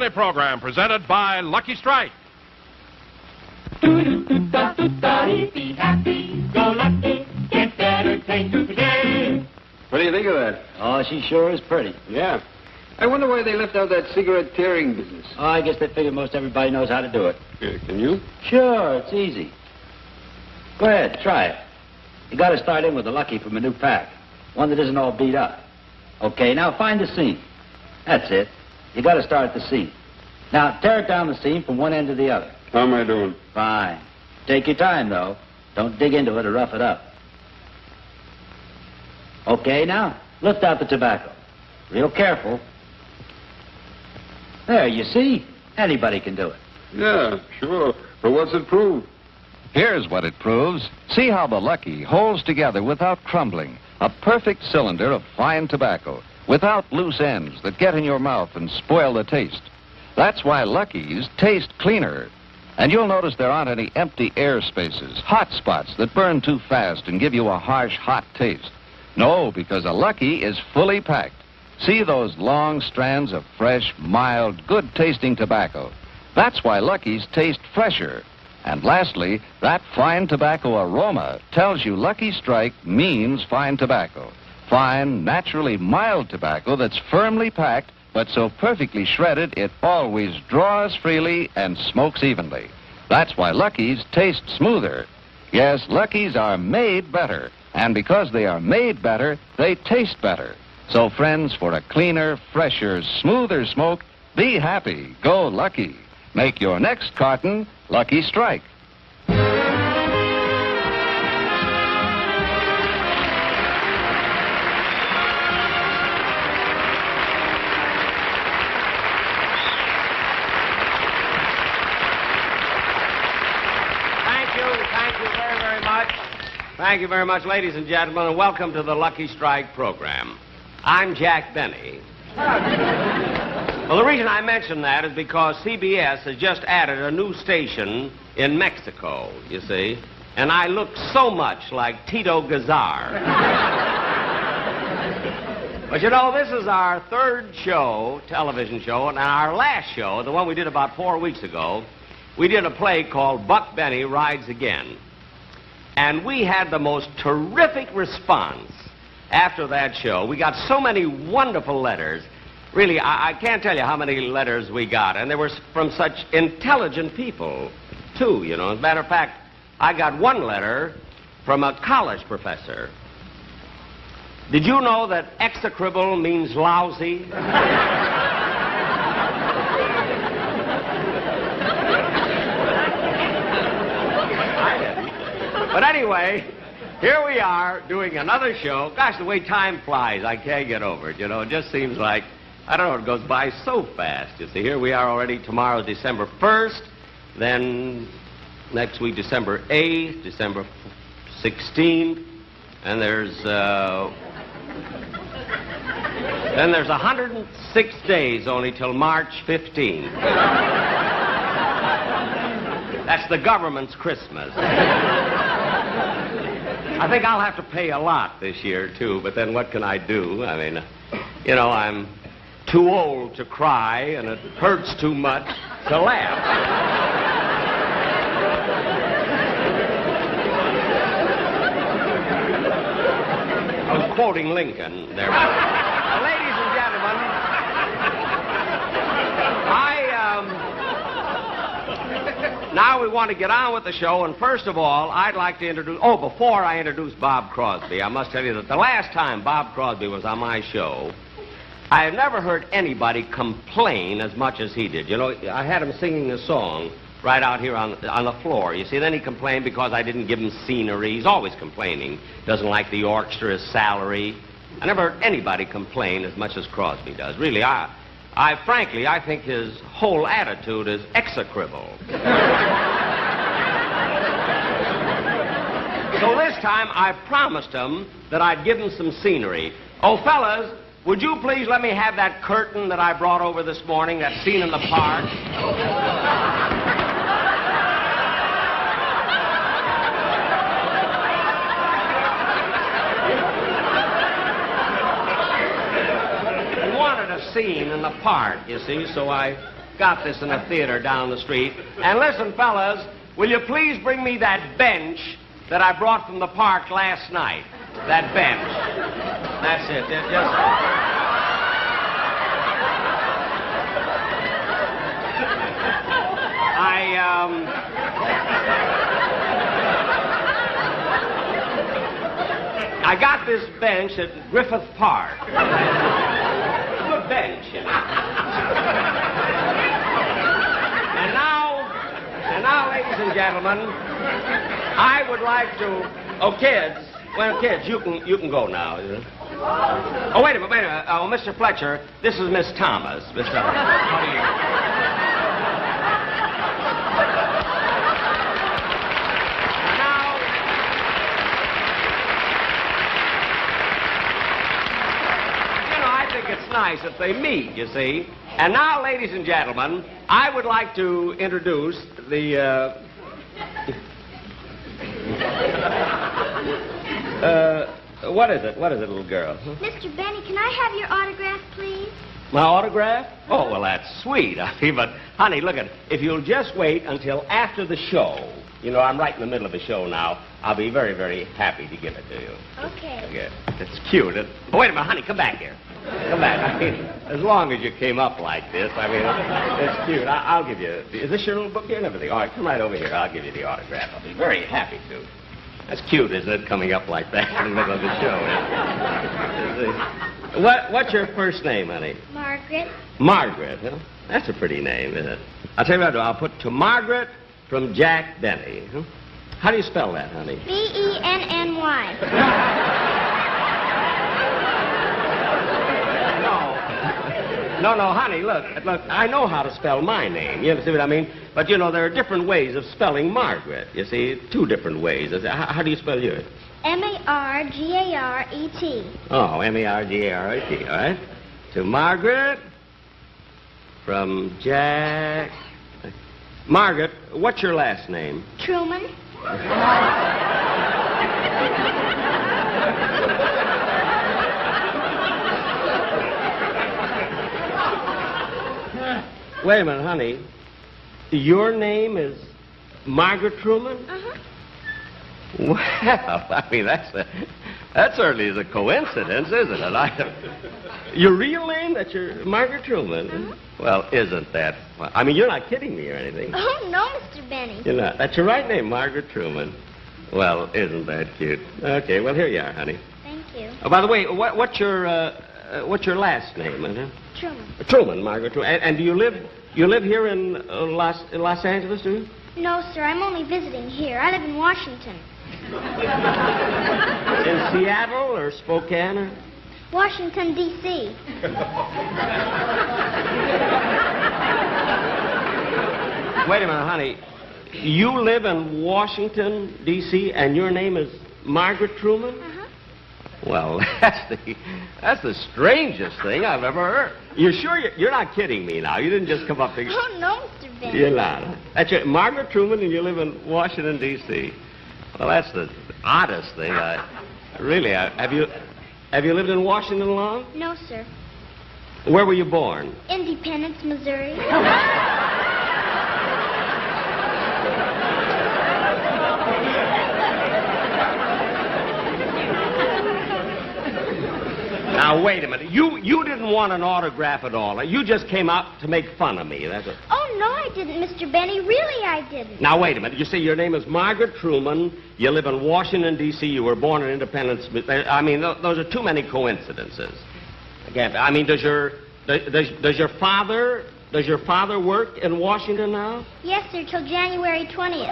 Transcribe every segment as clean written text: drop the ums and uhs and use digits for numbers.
Money program presented by Lucky Strike. Be happy, go lucky, get better things today. What do you think of that? Oh, she sure is pretty. Yeah. I wonder why they left out that cigarette tearing business. Oh, I guess they figure most everybody knows how to do it. Yeah, can you? Sure, it's easy. Go ahead, try it. You got to start in with a Lucky from a new pack. One that isn't all beat up. Okay, now find the seam. That's it. You got to start at the seam. Now, tear it down the seam from one end to the other. How am I doing? Fine. Take your time, though. Don't dig into it or rough it up. Okay, now, lift out the tobacco. Real careful. There, you see? Anybody can do it. Yeah, sure. But what's it prove? Here's what it proves. See how the Lucky holds together without crumbling. A perfect cylinder of fine tobacco, without loose ends that get in your mouth and spoil the taste. That's why Lucky's taste cleaner. And you'll notice there aren't any empty air spaces, hot spots that burn too fast and give you a harsh, hot taste. No, because a Lucky is fully packed. See those long strands of fresh, mild, good-tasting tobacco. That's why Lucky's taste fresher. And lastly, that fine tobacco aroma tells you Lucky Strike means fine tobacco. Fine, naturally mild tobacco that's firmly packed, but so perfectly shredded it always draws freely and smokes evenly. That's why Lucky's taste smoother. Yes, Lucky's are made better. And because they are made better, they taste better. So, friends, for a cleaner, fresher, smoother smoke, be happy. Go Lucky. Make your next carton Lucky Strike. Thank you very much, ladies and gentlemen, and welcome to the Lucky Strike program. I'm Jack Benny. Well, the reason I mention that is because CBS has just added a new station in Mexico, you see, and I look so much like Tito Gazar. But you know, this is our third show, television show, and our last show, the one we did about 4 weeks ago, we did a play called Buck Benny Rides Again. And we had the most terrific response after that show. We got so many wonderful letters. Really, I can't tell you how many letters we got. And they were from such intelligent people, too, you know. As a matter of fact, I got one letter from a college professor. Did you know that execrable means lousy? But anyway, here we are doing another show. Gosh, the way time flies, I can't get over it, you know. It just seems like, I don't know, it goes by so fast. You see, here we are already. Tomorrow's December 1st. Then next week, December 8th, December 16th. And there's 106 days only till March 15th. That's the government's Christmas. I think I'll have to pay a lot this year, too, but then what can I do? I mean, you know, I'm too old to cry, and it hurts too much to laugh. I was quoting Lincoln there. Ladies and gentlemen, now we want to get on with the show, and first of all, I'd like to introduce... Oh, before I introduce Bob Crosby, I must tell you that the last time Bob Crosby was on my show, I have never heard anybody complain as much as he did. You know, I had him singing a song right out here on the floor. You see, then he complained because I didn't give him scenery. He's always complaining. Doesn't like the orchestra, his salary. I never heard anybody complain as much as Crosby does. Really, frankly, I think his whole attitude is execrable. So this time, I promised him that I'd give him some scenery. Oh, fellas, would you please let me have that curtain that I brought over this morning, that scene in the park? He wanted a scene in the park, you see, so I got this in a theater down the street. And listen, fellas, will you please bring me that bench that I brought from the park last night? That bench. That's it. I got this bench at Griffith Park. Good bench, you know. And now, ladies and gentlemen, I would like to. Oh, kids. Well, kids, you can go now. Oh, wait a minute. Oh, Mr. Fletcher, this is Miss Thomas. Miss Thomas. How do you? It's nice if they meet, you see. And now, ladies and gentlemen, I would like to introduce the, what is it? What is it, little girl? Huh? Mr. Benny, can I have your autograph, please? My autograph? Oh, well, that's sweet. But, honey, look at it. If you'll just wait until after the show. You know, I'm right in the middle of the show now. I'll be very, very happy to give it to you. Okay. Okay. It's cute. Oh, wait a minute, honey, come back here. Come back. I mean, as long as you came up like this, I mean, it's cute. I'll give you. Is this your little book here and everything? All right, come right over here. I'll give you the autograph. I'll be very happy to. That's cute, isn't it, coming up like that in the middle of the show? What's your first name, honey? Margaret. Margaret, huh? That's a pretty name, isn't it? I'll tell you what I'll do. I'll put to Margaret from Jack Benny. Huh? How do you spell that, honey? Benny. No, honey, look, I know how to spell my name. You see what I mean? But, you know, there are different ways of spelling Margaret. You see, two different ways. How do you spell yours? Margaret. Oh, Margaret, all right. To Margaret from Jack. Margaret, what's your last name? Truman. Wait a minute, honey. Your name is Margaret Truman? Uh-huh. Well, I mean, that certainly is a coincidence, isn't it? Your real name? That's your Margaret Truman? Uh-huh. Well, isn't that? I mean, you're not kidding me or anything. Oh, no, Mr. Benny. You're not. That's your right name, Margaret Truman. Well, isn't that cute? Okay, well, here you are, honey. Thank you. Oh, by the way, what's your last name? Truman. Truman, Margaret Truman. And do you live here in Los Angeles, do you? No, sir, I'm only visiting here. I live in Washington. In Seattle or Spokane or? Washington, D.C. Wait a minute, honey. You live in Washington, D.C., and your name is Margaret Truman? Uh-huh. Well, that's the strangest thing I've ever heard. You're sure you're not kidding me now? You didn't just come up to... Oh, no, Mr. Benny. You're not. That's your, Margaret Truman, and you live in Washington, D.C. Well, that's the oddest thing. Have you lived in Washington long? No, sir. Where were you born? Independence, Missouri. Now, wait a minute. You didn't want an autograph at all. You just came out to make fun of me. That's it. Oh, no, I didn't, Mr. Benny. Really, I didn't. Now, wait a minute. You say your name is Margaret Truman. You live in Washington, D.C. You were born in Independence. I mean, those are too many coincidences. I mean, does your father work in Washington now? Yes, sir, till January 20th.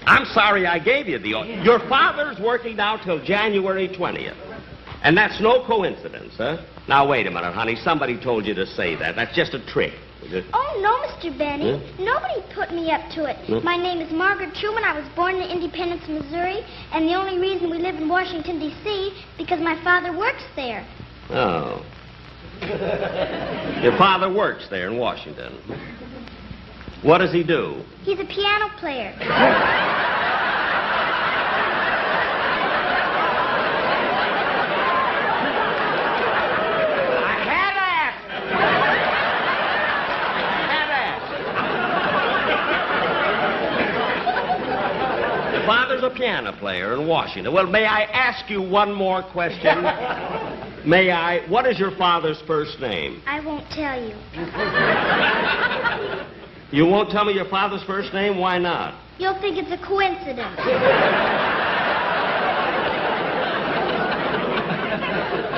I'm sorry I gave you the... Your father's working now till January 20th. And that's no coincidence, huh? Now, wait a minute, honey. Somebody told you to say that. That's just a trick. Oh, no, Mr. Benny. Huh? Nobody put me up to it. Huh? My name is Margaret Truman. I was born in Independence, Missouri. And the only reason we live in Washington, D.C., because my father works there. Oh. Your father works there in Washington. What does he do? He's a piano player. a piano player in Washington. Well, may I ask you one more question? May I? What is your father's first name? I won't tell you. You won't tell me your father's first name? Why not? You'll think it's a coincidence.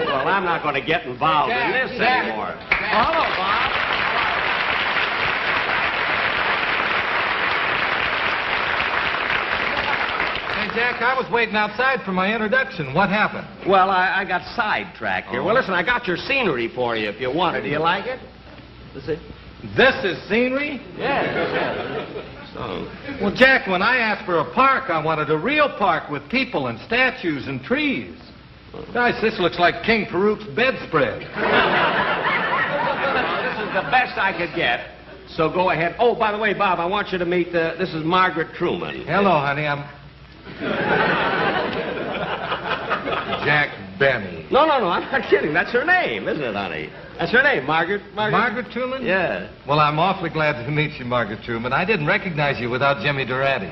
Well, I'm not going to get involved in this anymore. Well, hello, Bob. Hey, Jack, I was waiting outside for my introduction. What happened? Well, I got sidetracked here. Well, listen, I got your scenery for you if you want it. Do you like it? Let's see. This is scenery? Yeah. So. Well, Jack, when I asked for a park, I wanted a real park with people and statues and trees. Guys, this looks like King Farouk's bedspread. This is the best I could get. So go ahead. Oh, by the way, Bob, I want you to meet, this is Margaret Truman. Hello, honey, I'm... Jack Benny. No, I'm not kidding. That's her name, isn't it, honey? That's her name, Margaret. Margaret Truman? Yeah. Well, I'm awfully glad to meet you, Margaret Truman. I didn't recognize you without Jimmy Durante.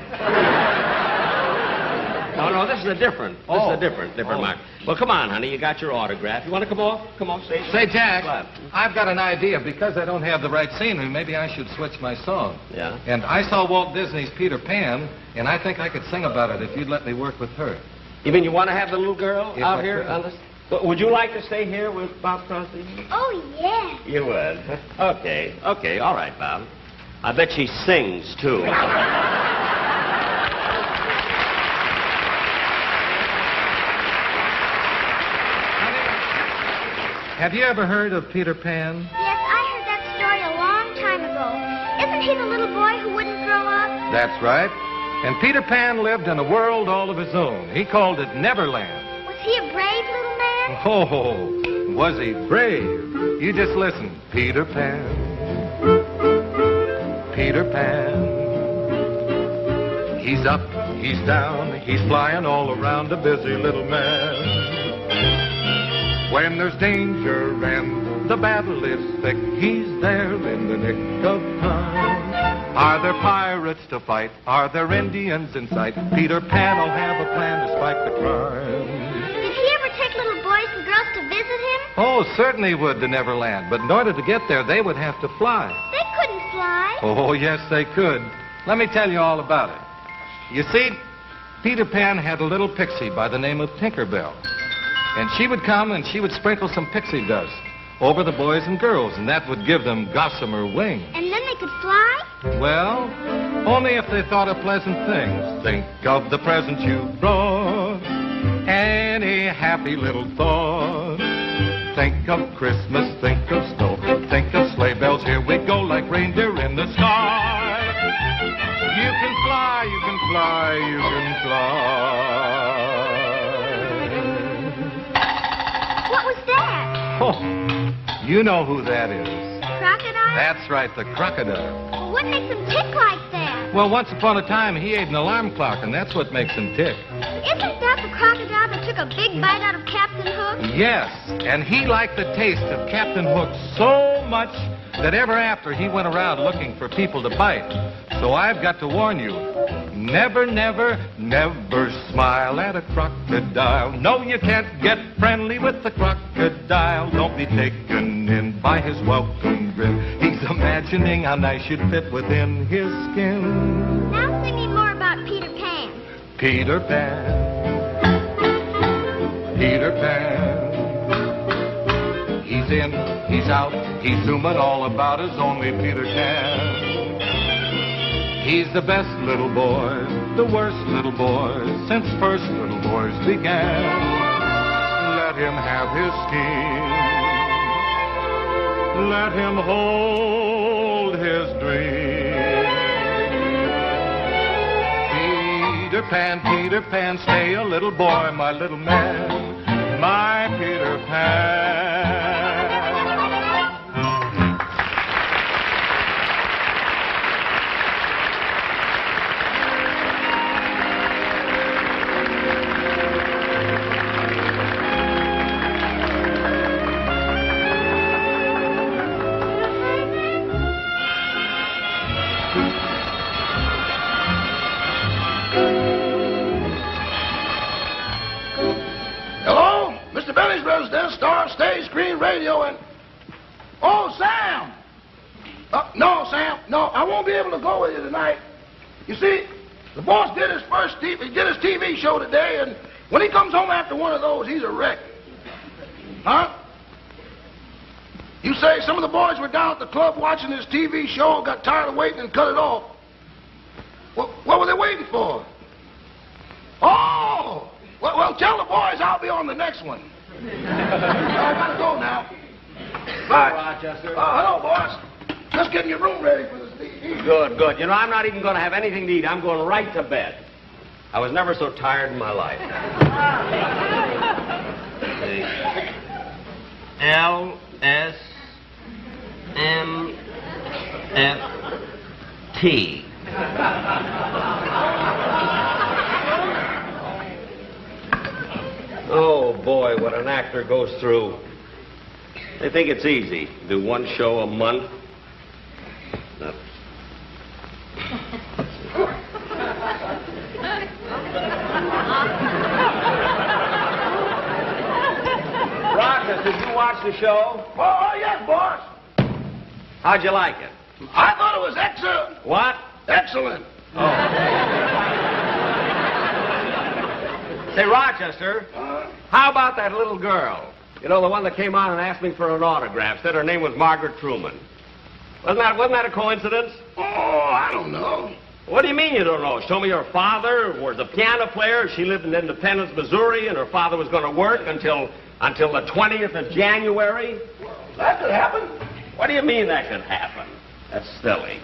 No, this is a different. This is a different Margaret. Well, come on, honey. You got your autograph. You want to come off? Come on, stay. Say, Jack, I've got an idea. Because I don't have the right scenery, maybe I should switch my song. Yeah? And I saw Walt Disney's Peter Pan, and I think I could sing about it if you'd let me work with her. You mean you want to have the little girl If out I here could. on this? Would you like to stay here with Bob Crosby? Oh, yeah. You would. Okay, all right, Bob. I bet she sings, too. Have you ever heard of Peter Pan? Yes, I heard that story a long time ago. Isn't he the little boy who wouldn't grow up? That's right. And Peter Pan lived in a world all of his own. He called it Neverland. Was he a brave little man? Oh, was he brave? You just listen. Peter Pan. Peter Pan. He's up, he's down, he's flying all around, a busy little man. When there's danger and the battle is thick, he's there in the nick of time. Are there pirates to fight? Are there Indians in sight? Peter Pan will have a plan to spike the crime. Did he ever take little boys and girls to visit him? Oh, certainly would to Neverland, but in order to get there, they would have to fly. They couldn't fly. Oh, yes, they could. Let me tell you all about it. You see, Peter Pan had a little pixie by the name of Tinkerbell. And she would come and she would sprinkle some pixie dust over the boys and girls, and that would give them gossamer wings. And then they could fly? Well, only if they thought of pleasant things. Think of the present you brought, any happy little thought. Think of Christmas, think of snow, think of sleigh bells. Here we go like reindeer in the sky. You can fly, you can fly, you can fly. What was that? Oh, you know who that is. Crocodile? That's right, the crocodile. What makes him tick like that? Well, once upon a time, he ate an alarm clock, and that's what makes him tick. Isn't that the crocodile that took a big bite out of Captain Hook? Yes, and he liked the taste of Captain Hook so much that ever after he went around looking for people to bite. So I've got to warn you, never, never, never smile at a crocodile. No, you can't get friendly with the crocodile. Don't be taken in by his welcome grin. He's imagining how nice you'd fit within his skin. Now sing me more about Peter Pan. Peter Pan. Peter Pan. He's in, he's out, he's zooming all about as only Peter can. He's the best little boy, the worst little boy, since first little boys began. Let him have his scheme. Let him hold his dream. Peter Pan, stay a little boy, my little man, my Peter Pan. radio and... Oh, Sam! No, Sam. No, I won't be able to go with you tonight. You see, the boss did his TV show today, and when he comes home after one of those, he's a wreck. Huh? You say some of the boys were down at the club watching this TV show, got tired of waiting and cut it off. What were they waiting for? Oh! Well, tell the boys I'll be on the next one. I gotta go now. Bye. Rochester. Hello, boss. Just getting your room ready for the TV. Good, good. You know, I'm not even going to have anything to eat. I'm going right to bed. I was never so tired in my life. LSMFT. Oh, boy, what an actor goes through. They think it's easy. Do one show a month. No. Rochester, did you watch the show? Oh, yes, boss. How'd you like it? I thought it was excellent. What? Excellent. Say, Rochester, how about that little girl? You know, the one that came on and asked me for an autograph, said her name was Margaret Truman. Wasn't that a coincidence? Oh, I don't know. What do you mean you don't know? Show me her father was a piano player. She lived in Independence, Missouri, and her father was going to work until the 20th of January. That could happen. What do you mean that could happen? That's silly.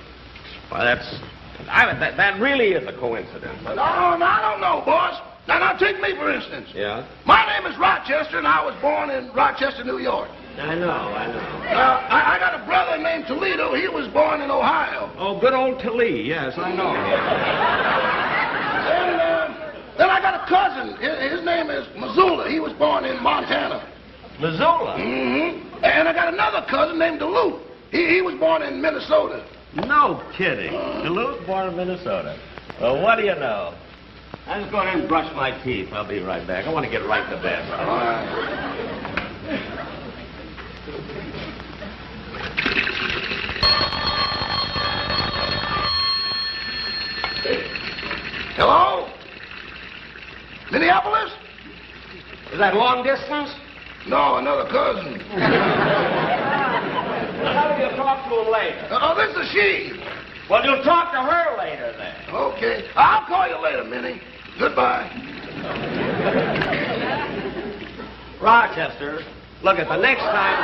Well, that really is a coincidence. No, I don't know, boss. Now, take me, for instance. Yeah? My name is Rochester, and I was born in Rochester, New York. I know. I got a brother named Toledo. He was born in Ohio. Oh, good old Toledo. Yes, I know. Then I got a cousin. His name is Missoula. He was born in Montana. Missoula? Mm-hmm. And I got another cousin named Duluth. He was born in Minnesota. No kidding. Duluth, born in Minnesota. Well, what do you know? I'm just going in and brush my teeth. I'll be right back. I want to get right to bed. All right. Hello? Minneapolis? Is that long distance? No, another cousin. How will you talk to him later? Oh, this is she. Well, you'll talk to her later, then. Okay. I'll call you later, Minnie. Goodbye. Rochester, look, at the next time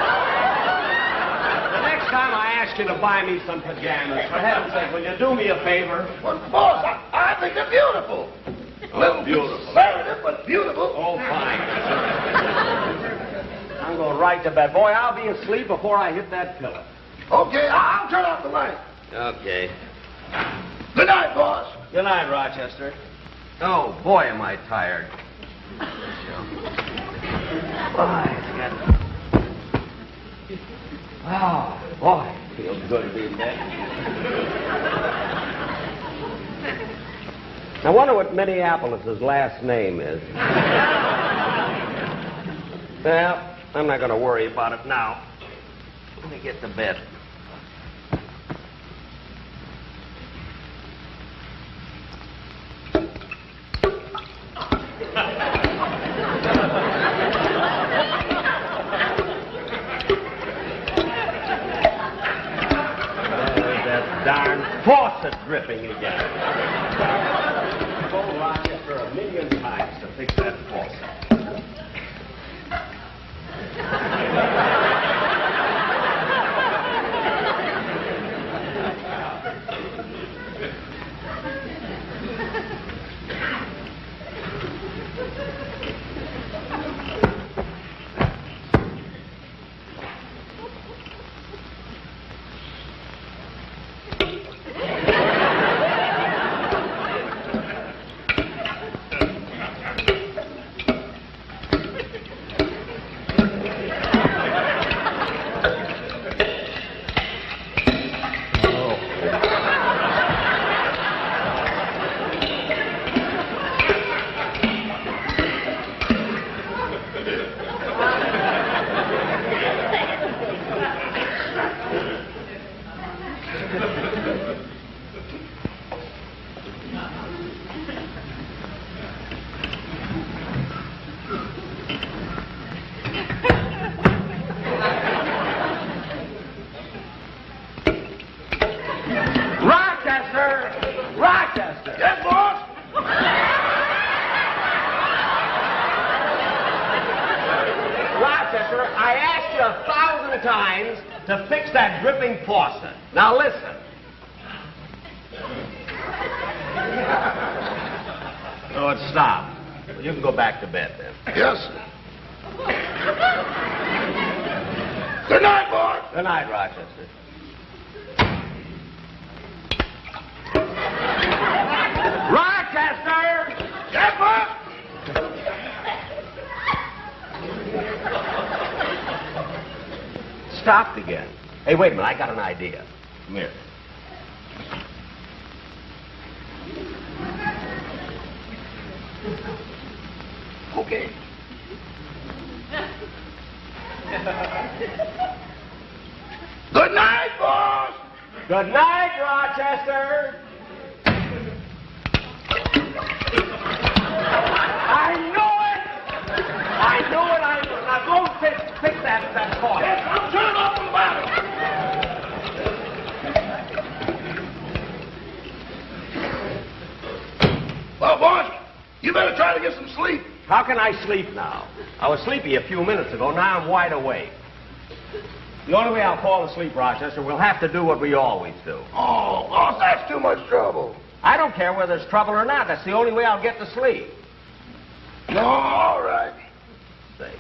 I ask you to buy me some pajamas, for heaven's sake, will you do me a favor? Well, boss, I think they're beautiful. Oh, beautiful. Conservative, but beautiful. Oh, fine. I'm going right to bed. Boy, I'll be asleep before I hit that pillow. Okay, I'll turn off the light. Okay. Good night, boss. Good night, Rochester. Oh, boy, am I tired. Oh, boy, it feels good to be in bed. I wonder what Minneapolis' last name is. Well, I'm not going to worry about it now. Let me get to bed. Darn faucet dripping again. I've told Rochester 1,000,000 times to fix that faucet. turpentines to fix that dripping faucet. Now listen. So it stopped. Well, you can go back to bed then. Yes. Good night, boy. Good night, Rochester. Rochester! Yes, boy. Stopped again. Hey, wait a minute. I got an idea. Come here. Okay. Good night, boss. Good night, Rochester. I knew it. Now go fix that faucet. Yes, I'm turning off the ladder. Well, boss, you better try to get some sleep. How can I sleep now? I was sleepy a few minutes ago. Now I'm wide awake. The only way I'll fall asleep, Rochester, we'll have to do what we always do. Oh, boss, that's too much trouble. I don't care whether there's trouble or not. That's the only way I'll get to sleep. No, all right. Say.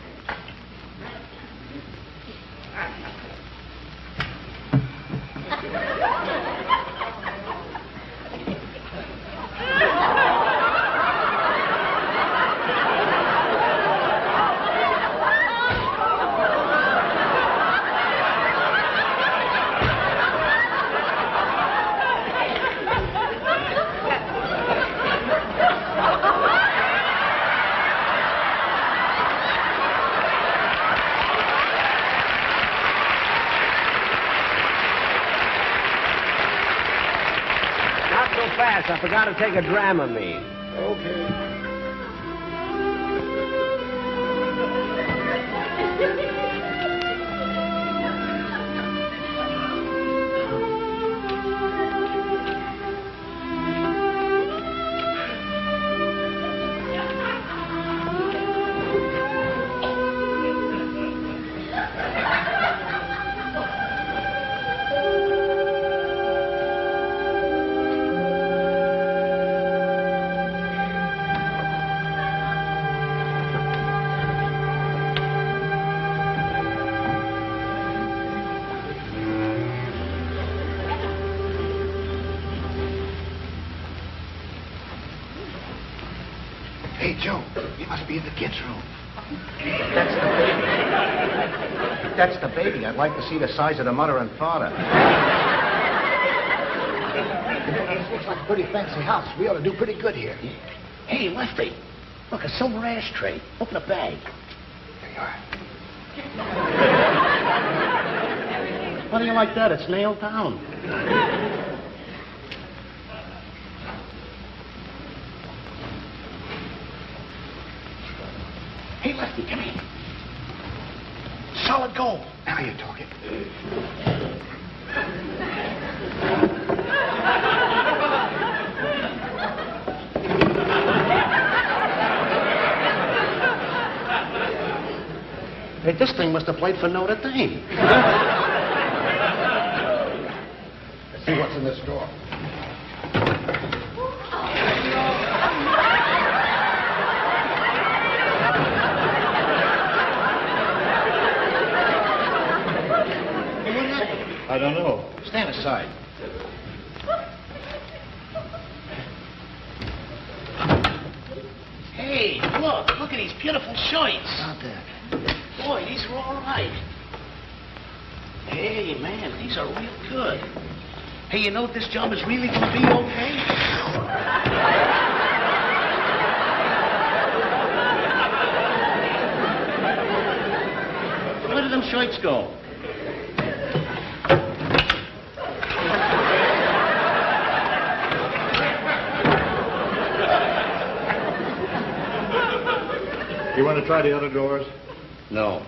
Fast. I forgot to take a Dramamine. Okay. Hey, Joe, you must be in the kids' room. That's the baby. That's the baby. I'd like to see the size of the mother and father. This looks like a pretty fancy house. We ought to do pretty good here. Hey, Lefty, look, a silver ashtray. Open a bag. There you are. Why do you like that? It's nailed down. Hey, Lefty, come here. Solid gold. Now you're talking. Hey, this thing must have played for Notre Dame. Let's see what's in this drawer. I don't know. Stand aside. Hey, look at these beautiful shirts. Not that. Boy, these are all right. Hey, man, these are real good. Hey, you know this job is really going to be okay? Where did them shirts go? You want to try the other doors? No.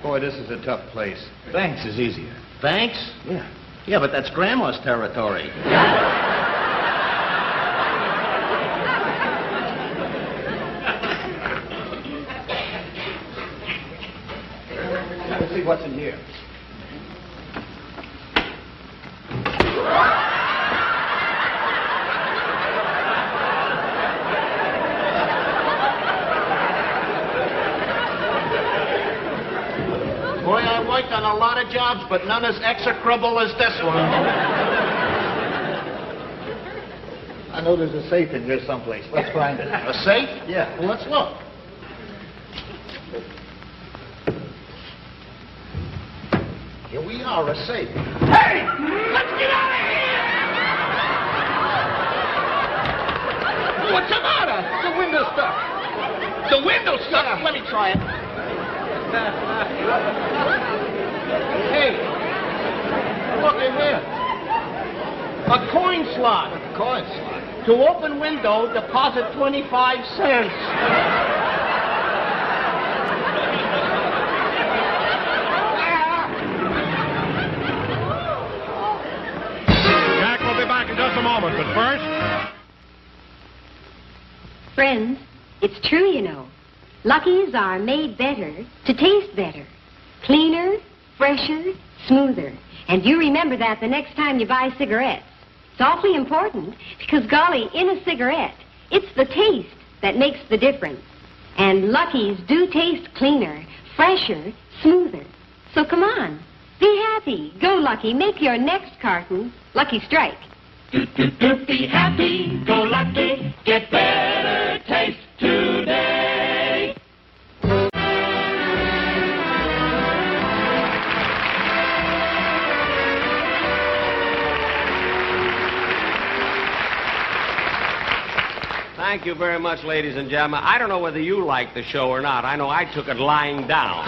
Boy, this is a tough place. Banks is easier. Banks? Yeah. Yeah, but that's Grandma's territory. Let's see what's in here. Boy, I worked on a lot of jobs, but none as execrable as this one. I know there's a safe in here someplace. Let's find it. A safe? Yeah. Well, let's look. Here we are, a safe. Hey! Let's get out of here! What's the matter? The window's stuck. The window's stuck. Yeah. Let me try it. Hey, look in here. A coin slot. A coin slot. To open window, deposit 25 cents. Jack will be back in just a moment, but first... Friends, it's true, you know. Luckies are made better to taste better. Cleaner, fresher, smoother. And you remember that the next time you buy cigarettes. It's awfully important because, golly, in a cigarette, it's the taste that makes the difference. And Luckies do taste cleaner, fresher, smoother. So come on, be happy. Go Lucky. Make your next carton Lucky Strike. Be happy, go lucky, get better taste today. Thank you very much, ladies and gentlemen. I don't know whether you like the show or not. I know I took it lying down.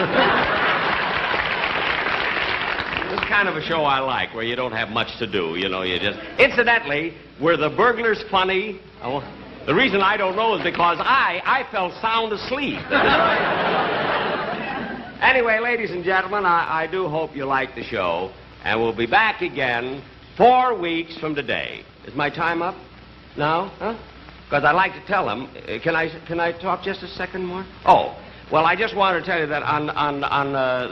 This is kind of a show I like, where you don't have much to do. You know, you just... Incidentally, were the burglars funny? Oh, the reason I don't know is because I fell sound asleep. Anyway, ladies and gentlemen, I do hope you like the show, and we'll be back again 4 weeks from today. Is my time up now? Huh? Because I'd like to tell them. Can I talk just a second more? Oh, well, I just wanted to tell you that on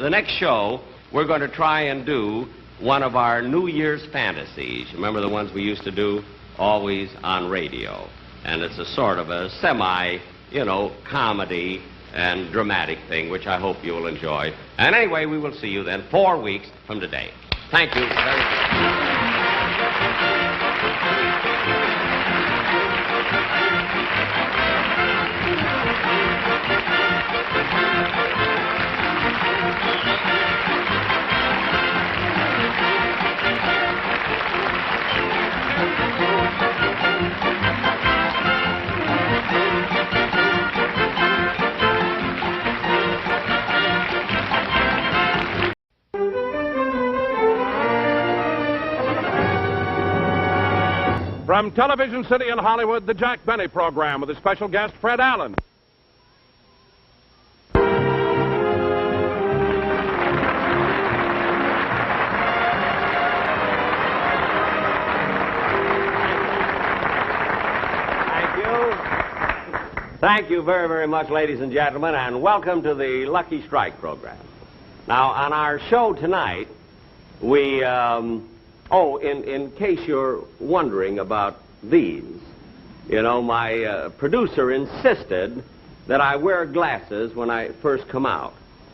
the next show, we're going to try and do one of our New Year's fantasies. Remember the ones we used to do always on radio? And it's a sort of a comedy and dramatic thing, which I hope you will enjoy. And anyway, we will see you then 4 weeks from today. Thank you very much. From Television City in Hollywood, the Jack Benny program with a special guest, Fred Allen. Thank you very, very much, ladies and gentlemen, and welcome to the Lucky Strike program. Now, on our show tonight, we, in case you're wondering about these, you know, my producer insisted that I wear glasses when I first come out,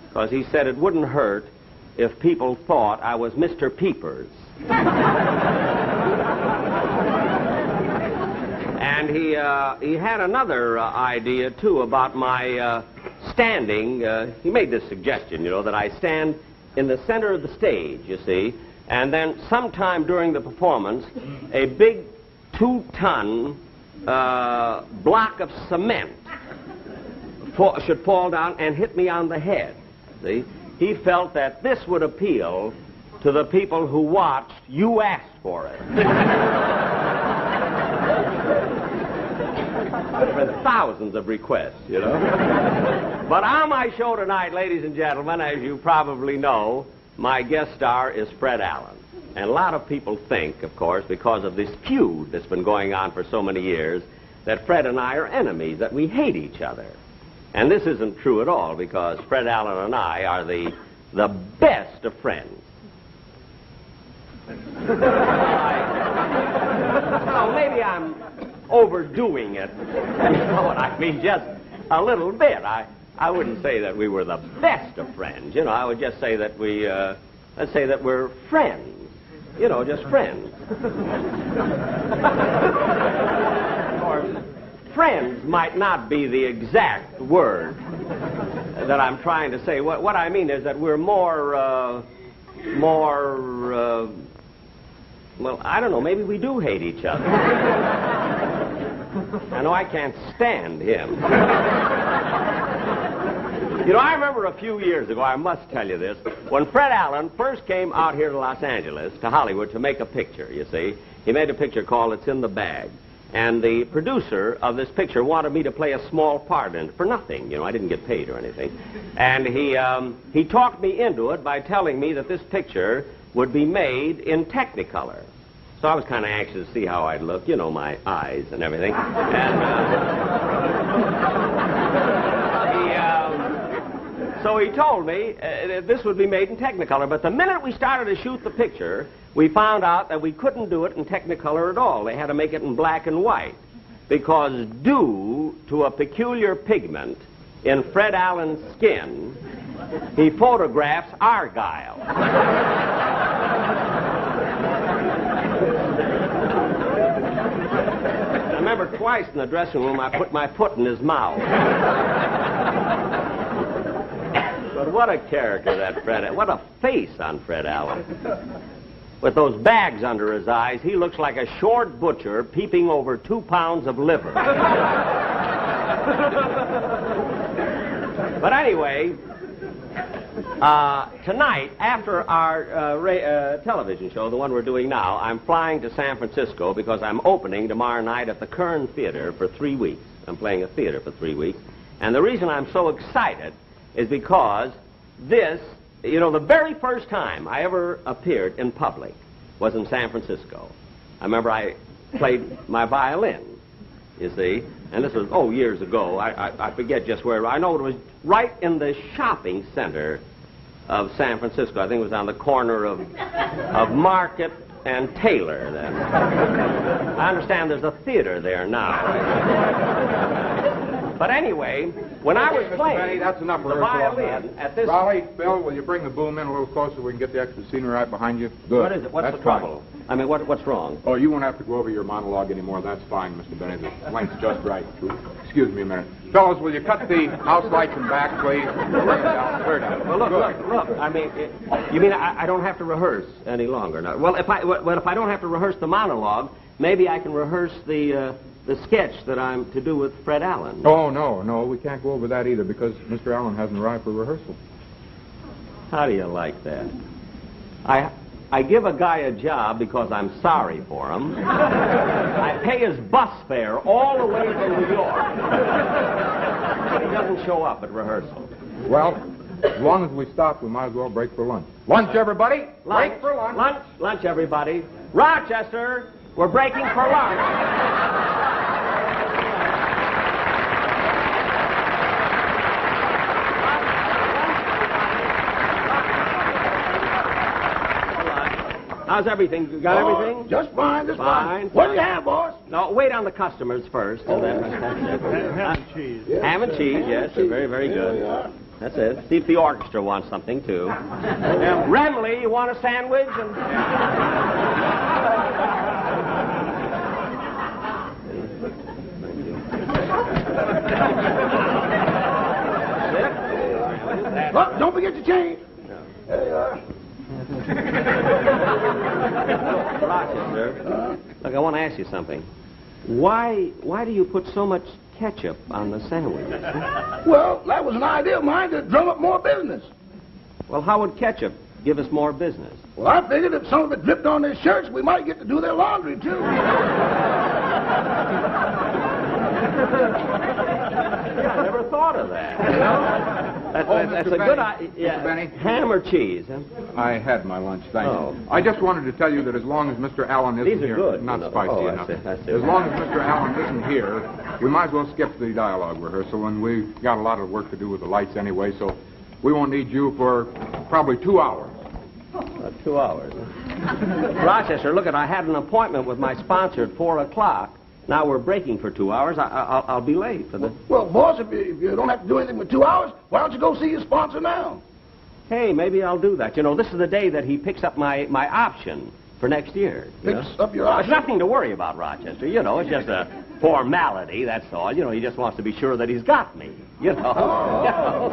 because he said it wouldn't hurt if people thought I was Mr. Peepers. And he had another idea, too, about my standing. He made this suggestion, you know, that I stand in the center of the stage, you see, and then sometime during the performance, a big 2-ton block of cement should fall down and hit me on the head, see? He felt that this would appeal to the people who watched You Asked For It. There have been thousands of requests, you know. But on my show tonight, ladies and gentlemen, as you probably know, my guest star is Fred Allen. And a lot of people think, of course, because of this feud that's been going on for so many years, that Fred and I are enemies, that we hate each other. And this isn't true at all, because Fred Allen and I are the the best of friends. Well, maybe I'm overdoing it. You know what I mean? Just a little bit. I wouldn't say that we were the best of friends. You know, I would just say that let's say that we're friends. You know, just friends. Of course, friends might not be the exact word that I'm trying to say. What I mean is that we're more, well, I don't know, maybe we do hate each other. I know I can't stand him. You know, I remember a few years ago, I must tell you this, when Fred Allen first came out here to Los Angeles, to Hollywood, to make a picture, you see. He made a picture called It's in the Bag. And the producer of this picture wanted me to play a small part in it for nothing. You know, I didn't get paid or anything. And he talked me into it by telling me that this picture would be made in Technicolor. So I was kind of anxious to see how I'd look, you know, my eyes and everything. So he told me this would be made in Technicolor, but the minute we started to shoot the picture, we found out that we couldn't do it in Technicolor at all. They had to make it in black and white, because due to a peculiar pigment in Fred Allen's skin, he photographs Argyle. I remember twice in the dressing room I put my foot in his mouth. But what a character that Fred, what a face on Fred Allen. With those bags under his eyes, he looks like a short butcher peeping over 2 pounds of liver. But anyway, tonight, after our television show, the one we're doing now, I'm flying to San Francisco because I'm opening tomorrow night at the Kern Theater for 3 weeks. I'm playing a theater for 3 weeks. And the reason I'm so excited is because this, you know, the very first time I ever appeared in public was in San Francisco. I remember I played my violin, you see, and this was, years ago. I forget just where. I know it was right in the shopping center of San Francisco. I think it was on the corner of Market and Taylor then. I understand there's a theater there now. But anyway, when I was playing Benny, that's enough the violin at this... Raleigh, Bill, will you bring the boom in a little closer so we can get the extra scenery right behind you? Good. What is it? What's the trouble? I mean, what's wrong? Oh, you won't have to go over your monologue anymore. That's fine, Mr. Benny. The length's just right. Excuse me a minute. Fellas, will you cut the house lights in back, please? Clear down. Well, look. I mean, you mean I don't have to rehearse any longer? No. Well, if I don't have to rehearse the monologue, maybe I can rehearse the sketch that I'm to do with Fred Allen. Oh, no, we can't go over that either because Mr. Allen hasn't arrived for rehearsal. How do you like that? I give a guy a job because I'm sorry for him. I pay his bus fare all the way from New York. But he doesn't show up at rehearsal. Well, as long as we stop, we might as well break for lunch. Lunch, everybody! Break for lunch! Lunch, everybody. Rochester, we're breaking for lunch. How's everything? You got everything? Just fine, fine. What do you have, boss? No, wait on the customers first. And then Ham and cheese. Ham and cheese, yes. They're very, very good. That's it. See if the orchestra wants something, too. Remley, you want a sandwich? Look, don't forget your change. No. There you are. Rochester, look, I want to ask you something. Why do you put so much ketchup on the sandwich? Well, that was an idea of mine to drum up more business. Well, how would ketchup give us more business? Well, I figured if some of it dripped on their shirts, we might get to do their laundry, too. Yeah, I never thought of that, you know? That's a good idea. Yeah. Benny? Ham or cheese? Huh? I had my lunch, thank you. I just wanted to tell you that as long as Mr. Allen isn't here... These are good. Not spicy enough. That's it. As long as Mr. Allen isn't here, we might as well skip the dialogue rehearsal, and we've got a lot of work to do with the lights anyway, so We won't need you for probably 2 hours. 2 hours. Rochester, look, I had an appointment with my sponsor at 4 o'clock. Now we're breaking for 2 hours. I'll be late for the... Well, boss, if you don't have to do anything for 2 hours, why don't you go see your sponsor now? Hey, maybe I'll do that. You know, this is the day that he picks up my option for next year. Picks up your option? There's nothing to worry about, Rochester. You know, it's just a formality, that's all. You know, he just wants to be sure that he's got me. You know,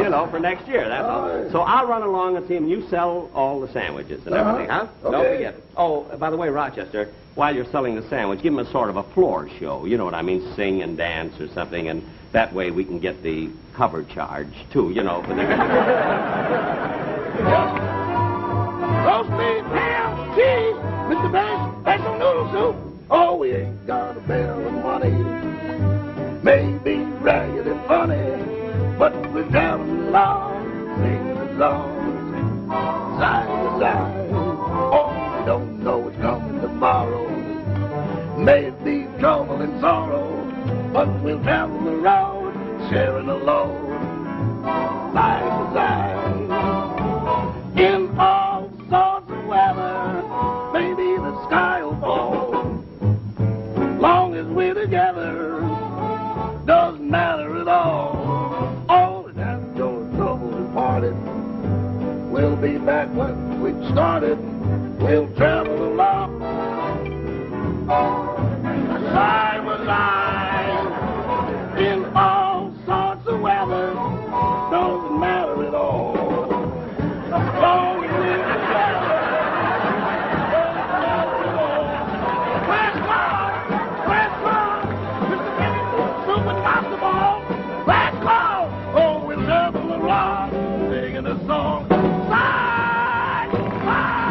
you know, for next year, that's all. So I'll run along and see him. You sell all the sandwiches and everything, huh? Okay. Don't forget. Oh, by the way, Rochester, while you're selling the sandwich, give him a sort of a floor show. You know what I mean? Sing and dance or something, and that way we can get the cover charge, too, you know, for the... Roast beef, ham, cheese, Mr. Bass, that's some noodle soup. Oh, we ain't got a bell of money. Maybe ragged and funny, but we're traveling along, singing a song, side to side. Oh, we don't know what's coming tomorrow. Maybe trouble and sorrow, but we'll travel the road, sharing a load, side to side. In all sorts of weather, maybe the sky will fall. Long as we're together, doesn't matter at all. All that after your trouble is parted, we'll be back when we started. We'll travel along, side by side. In all sorts of weather, doesn't matter at all. Long as we're together. Oh, we'll travel around singing a song. Side, side,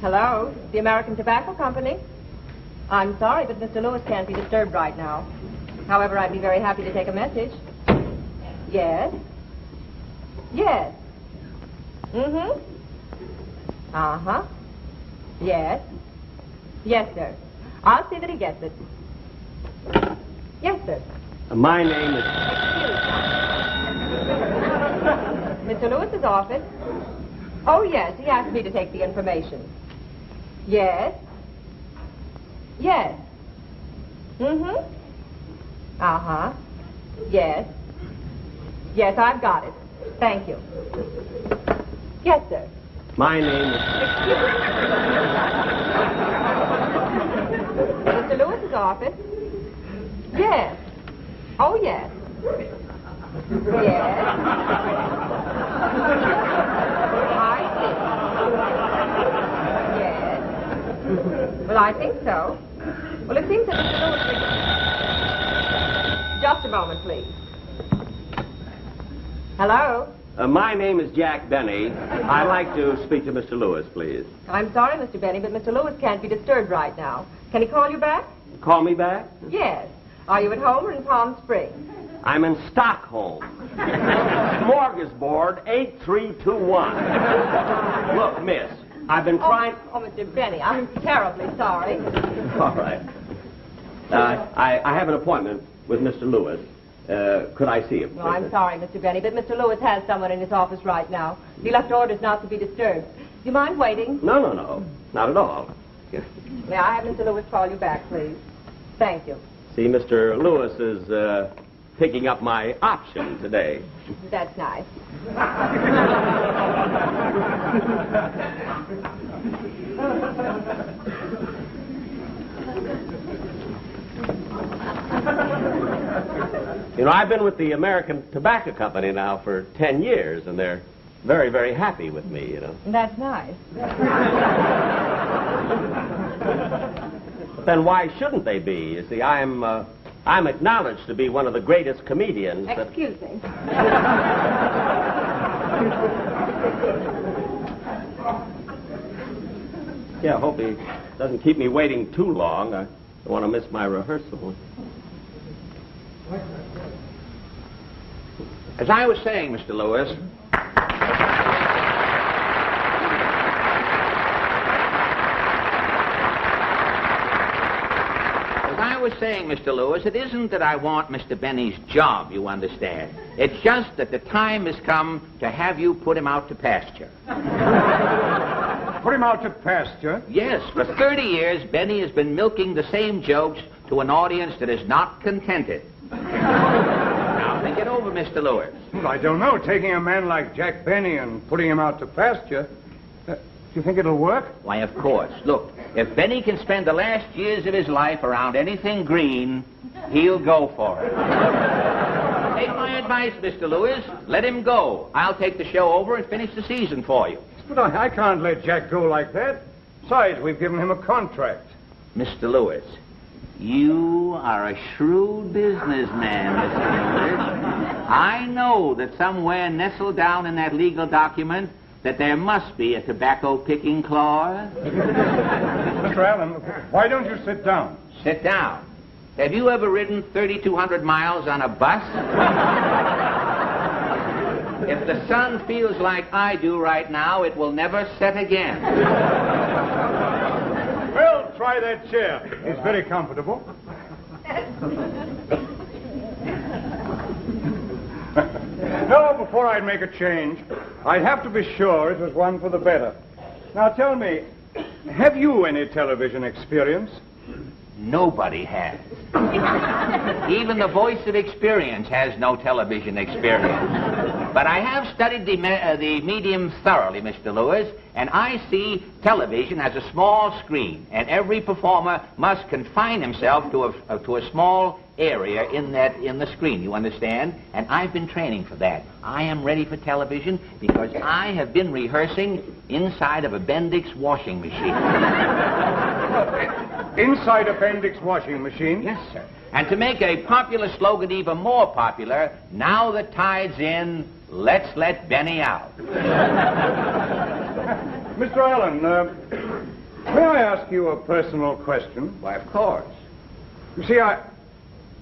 Hello, the American Tobacco Company. I'm sorry, but Mr. Lewis can't be disturbed right now. However, I'd be very happy to take a message. Yes? Yes. Mm-hmm. Uh-huh. Yes. Yes, sir. I'll see that he gets it. Yes, sir. My name is... Mr. Lewis's office? Oh, yes, he asked me to take the information. Yes. Yes. Mm-hmm. Uh-huh. Yes. Yes, I've got it. Thank you. Yes, sir. My name is... Mr. Lewis's office? Yes. Oh, yes. Yes. I see. Yes. Well, I think so. Well, it seems that Mr. Lewis... Just a moment, please. Hello? My name is Jack Benny. I'd like to speak to Mr. Lewis, please. I'm sorry, Mr. Benny, but Mr. Lewis can't be disturbed right now. Can he call you back? Call me back? Yes. Are you at home or in Palm Springs? I'm in Stockholm. Smorgasbord 8321. Look, miss, I've been trying... Oh, Mr. Benny, I'm terribly sorry. All right. I have an appointment with Mr. Lewis. Could I see him? No, I'm sorry, Mr. Benny, but Mr. Lewis has someone in his office right now. He left orders not to be disturbed. Do you mind waiting? No. Not at all. May I have Mr. Lewis call you back, please? Thank you. See, Mr. Lewis is picking up my option today. That's nice. You know, I've been with the American Tobacco Company now for 10 years, and they're very, very happy with me, you know. That's nice. But then why shouldn't they be? You see, I'm acknowledged to be one of the greatest comedians. Excuse me. Yeah, I hope he doesn't keep me waiting too long. I don't want to miss my rehearsal. As I was saying, Mr. Lewis, saying, Mr. Lewis, it isn't that I want Mr. Benny's job, you understand. It's just that the time has come to have you put him out to pasture. Put him out to pasture? Yes, for 30 years, Benny has been milking the same jokes to an audience that is not contented. Now, think it over, Mr. Lewis. Well, I don't know. Taking a man like Jack Benny and putting him out to pasture, do you think it'll work? Why, of course. Look, if Benny can spend the last years of his life around anything green, he'll go for it. Take my advice, Mr. Lewis. Let him go. I'll take the show over and finish the season for you. But I can't let Jack go like that. Besides, we've given him a contract. Mr. Lewis, you are a shrewd businessman, Mr. Lewis. I know that somewhere nestled down in that legal document that there must be a tobacco-picking clause. Mr. Allen, why don't you sit down? Sit down. Have you ever ridden 3,200 miles on a bus? If the sun feels like I do right now, it will never set again. Well, try that chair. It's very comfortable. No, before I'd make a change, I'd have to be sure it was one for the better. Now, tell me, have you any television experience? Nobody has. Even the voice of experience has no television experience. But I have studied the medium thoroughly, Mr. Lewis, and I see television as a small screen, and every performer must confine himself to a small area in the screen, you understand? And I've been training for that. I am ready for television because I have been rehearsing inside of a Bendix washing machine. Inside a Bendix washing machine? Yes, sir. And to make a popular slogan even more popular, now the tide's in, let's let Benny out. Mr. Allen, may I ask you a personal question? Why, of course. You see,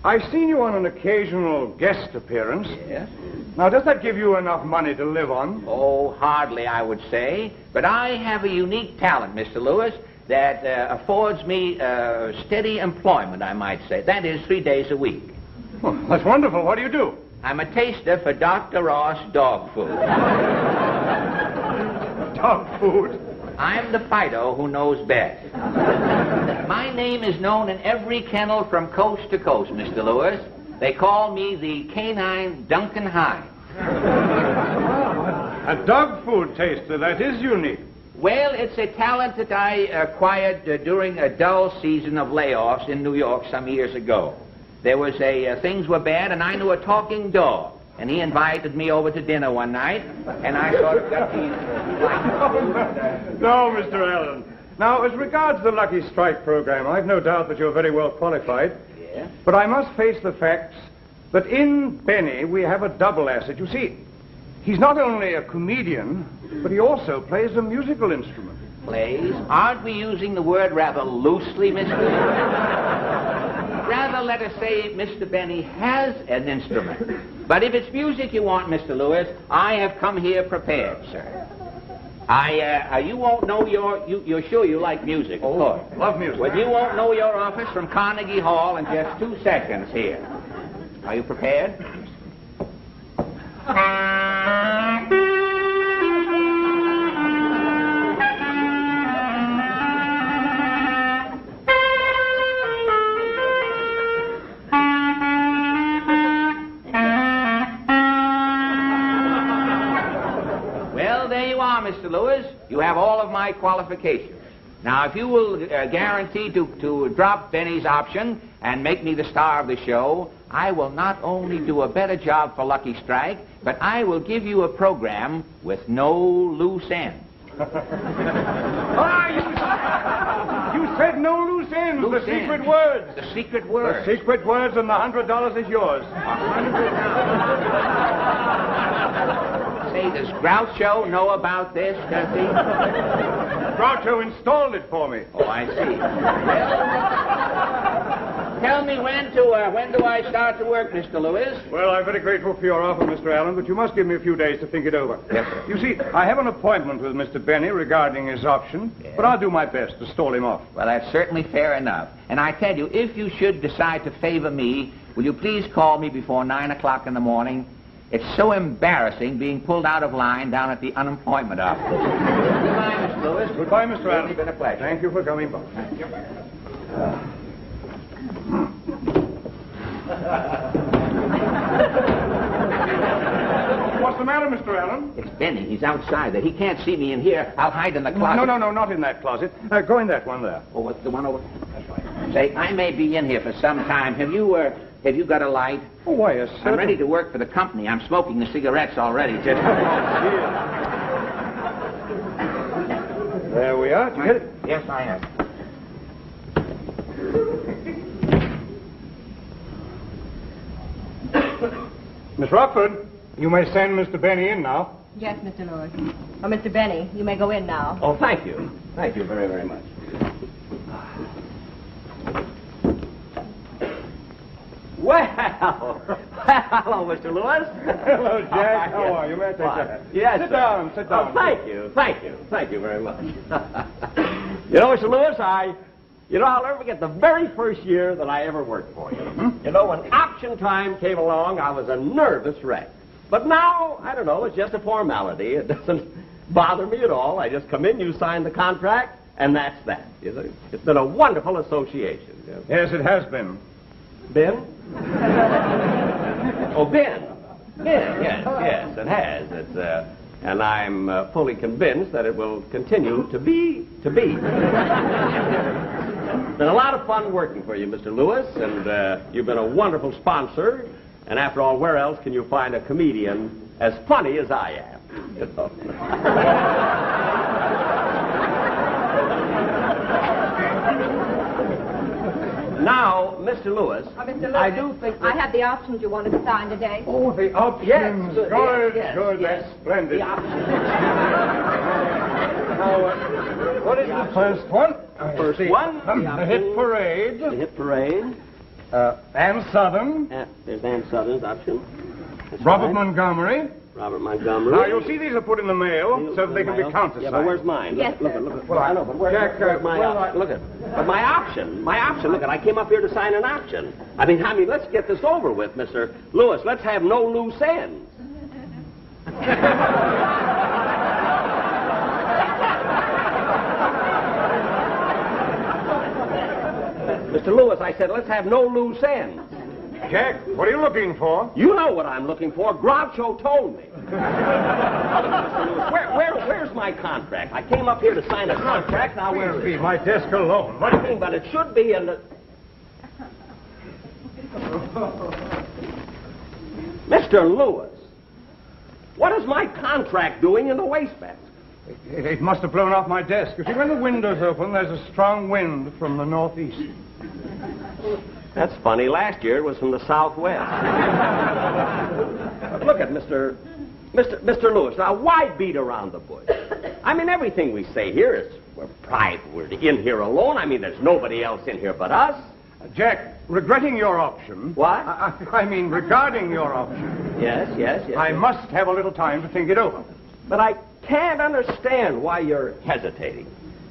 I've seen you on an occasional guest appearance. Yes? Now, does that give you enough money to live on? Oh, hardly, I would say. But I have a unique talent, Mr. Lewis, that affords me steady employment, I might say. That is, 3 days a week. Well, that's wonderful. What do you do? I'm a taster for Dr. Ross dog food. Dog food? I'm the Fido who knows best. My name is known in every kennel from coast to coast, Mr. Lewis. They call me the canine Duncan Hines. A dog food taster, that is unique. Well, it's a talent that I acquired during a dull season of layoffs in New York some years ago. There was things were bad, and I knew a talking dog. And he invited me over to dinner one night, and I sort of got these... No, Mr. Allen. Now, as regards the Lucky Strike program, I've no doubt that you're very well qualified. Yeah? But I must face the facts that in Benny we have a double asset. You see, he's not only a comedian, but he also plays a musical instrument. Plays? Aren't we using the word rather loosely, Mr. Rather, let us say Mr. Benny has an instrument. But if it's music you want, Mr. Lewis, I have come here prepared, sir. You won't know you're sure you like music, of course. Love music. Well, you won't know your office from Carnegie Hall in just 2 seconds here. Are you prepared? Mr. Lewis, you have all of my qualifications. Now, if you will guarantee to drop Benny's option and make me the star of the show, I will not only do a better job for Lucky Strike, but I will give you a program with no loose ends. You said no loose ends. Loose the secret ends. words. The secret words. The secret words, and the $100 is yours. Say, does Groucho know about this, does he? Groucho installed it for me. Oh, I see. Tell me when do I start to work, Mr. Lewis? Well, I'm very grateful for your offer, Mr. Allen, but you must give me a few days to think it over. Yes. You see, I have an appointment with Mr. Benny regarding his option, but I'll do my best to stall him off. Well, that's certainly fair enough. And I tell you, if you should decide to favor me, will you please call me before 9 o'clock in the morning? It's so embarrassing being pulled out of line down at the unemployment office. Goodbye, Mr. Lewis. Goodbye, Mr. Allen. It's been a pleasure. Thank you for coming by. What's the matter, Mr. Allen? It's Benny. He's outside there. He can't see me in here. I'll hide in the closet. No, not in that closet. Go in that one there. Oh, what's the one over? That's right. Say, I may be in here for some time. Have you got a light? Oh, why, yes, sir. I'm ready to work for the company. I'm smoking the cigarettes already. Just... There we are. Did you get it? Yes, I have. Miss Rockford, you may send Mr. Benny in now. Yes, Mr. Lewis. Oh, Mr. Benny, you may go in now. Oh, thank you. Thank you very, very much. Well, hello, Mr. Lewis. Hello, Jack. How are you? May I take that? Yes, Sit sir. down, sit down. Oh, thank you very much. You know, Mr. Lewis, I'll never forget the very first year that I ever worked for you. Mm-hmm. You know, when option time came along, I was a nervous wreck. But now, I don't know, it's just a formality. It doesn't bother me at all. I just come in, you sign the contract, and that's that. You know, it's been a wonderful association. You know. Yes, it has been. Ben? Oh, Ben. Yes, it has. It's, and I'm fully convinced that it will continue to be. It's been a lot of fun working for you, Mr. Lewis, and you've been a wonderful sponsor. And after all, where else can you find a comedian as funny as I am? You know? Now, Mr. Lewis, Mr. Lewis, I do think that... I have the options you wanted to sign today. Oh, the options. Yes, good, yes, good. yes. That's splendid. The options. Now, what is the first one? First one. The Hit Parade. The Hit Parade. Ann Southern. There's Ann Southern's option. That's Robert right. Montgomery. Robert Montgomery. Now, you'll see these are put in the mail so that they can be countersigned. Yeah, but where's mine? Yes, look, sir. look. Well, I know, but where's my well, option? Look at. But my option. Look at. I came up here to sign an option. I mean, let's get this over with, Mr. Lewis. Let's have no loose ends. Mr. Lewis, I said, let's have no loose ends. Jack, what are you looking for? You know what I'm looking for. Groucho told me. Mr. Lewis, where's my contract? I came up here to sign a contract. Now, where is it? My desk alone. What do you mean? But it should be in the... Mr. Lewis, what is my contract doing in the wastebasket? It must have blown off my desk. You see, when the window's open, there's a strong wind from the northeast. That's funny. Last year it was from the southwest. But look at Mr. Lewis. Now, why beat around the bush? I mean, everything we say here is we're private. We're in here alone. I mean, there's nobody else in here but us. Jack, regretting your option... What? I mean, regarding your option... Yes. I must have a little time to think it over. But I can't understand why you're hesitating,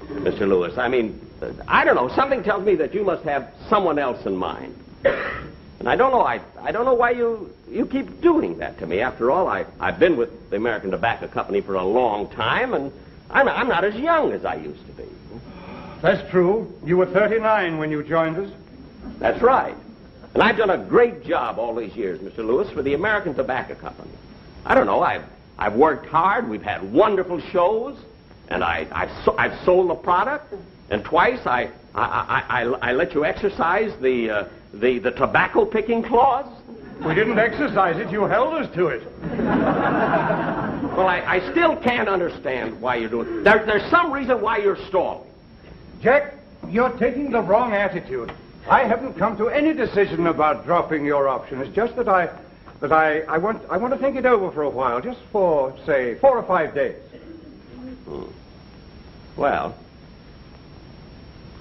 Mr. Lewis. I mean, I don't know. Something tells me that you must have someone else in mind. And I don't know. I don't know why you keep doing that to me. After all, I've been with the American Tobacco Company for a long time, and I'm not as young as I used to be. That's true. You were 39 when you joined us. That's right. And I've done a great job all these years, Mr. Lewis, for the American Tobacco Company. I don't know. I've worked hard. We've had wonderful shows, and I've sold the product. And twice I let you exercise the tobacco picking clause. We didn't exercise it. You held us to it. Well, I still can't understand why you're doing it. There's some reason why you're stalling. Jack, you're taking the wrong attitude. I haven't come to any decision about dropping your option. It's just that I want to think it over for a while, just for, say, 4 or 5 days. Well,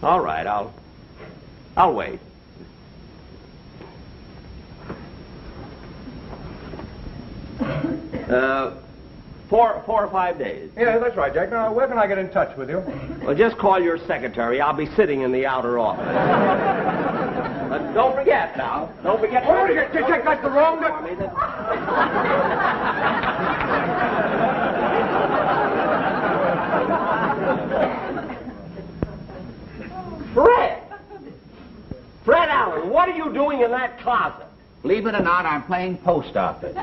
all right, I'll wait. 4 or 5 days. Yeah, that's right, Jack. Now, where can I get in touch with you? Well, just call your secretary. I'll be sitting in the outer office. But don't forget now. Don't forget. Oh, Jack, that's the wrong... Fred Allen, what are you doing in that closet? Believe it or not, I'm playing post office.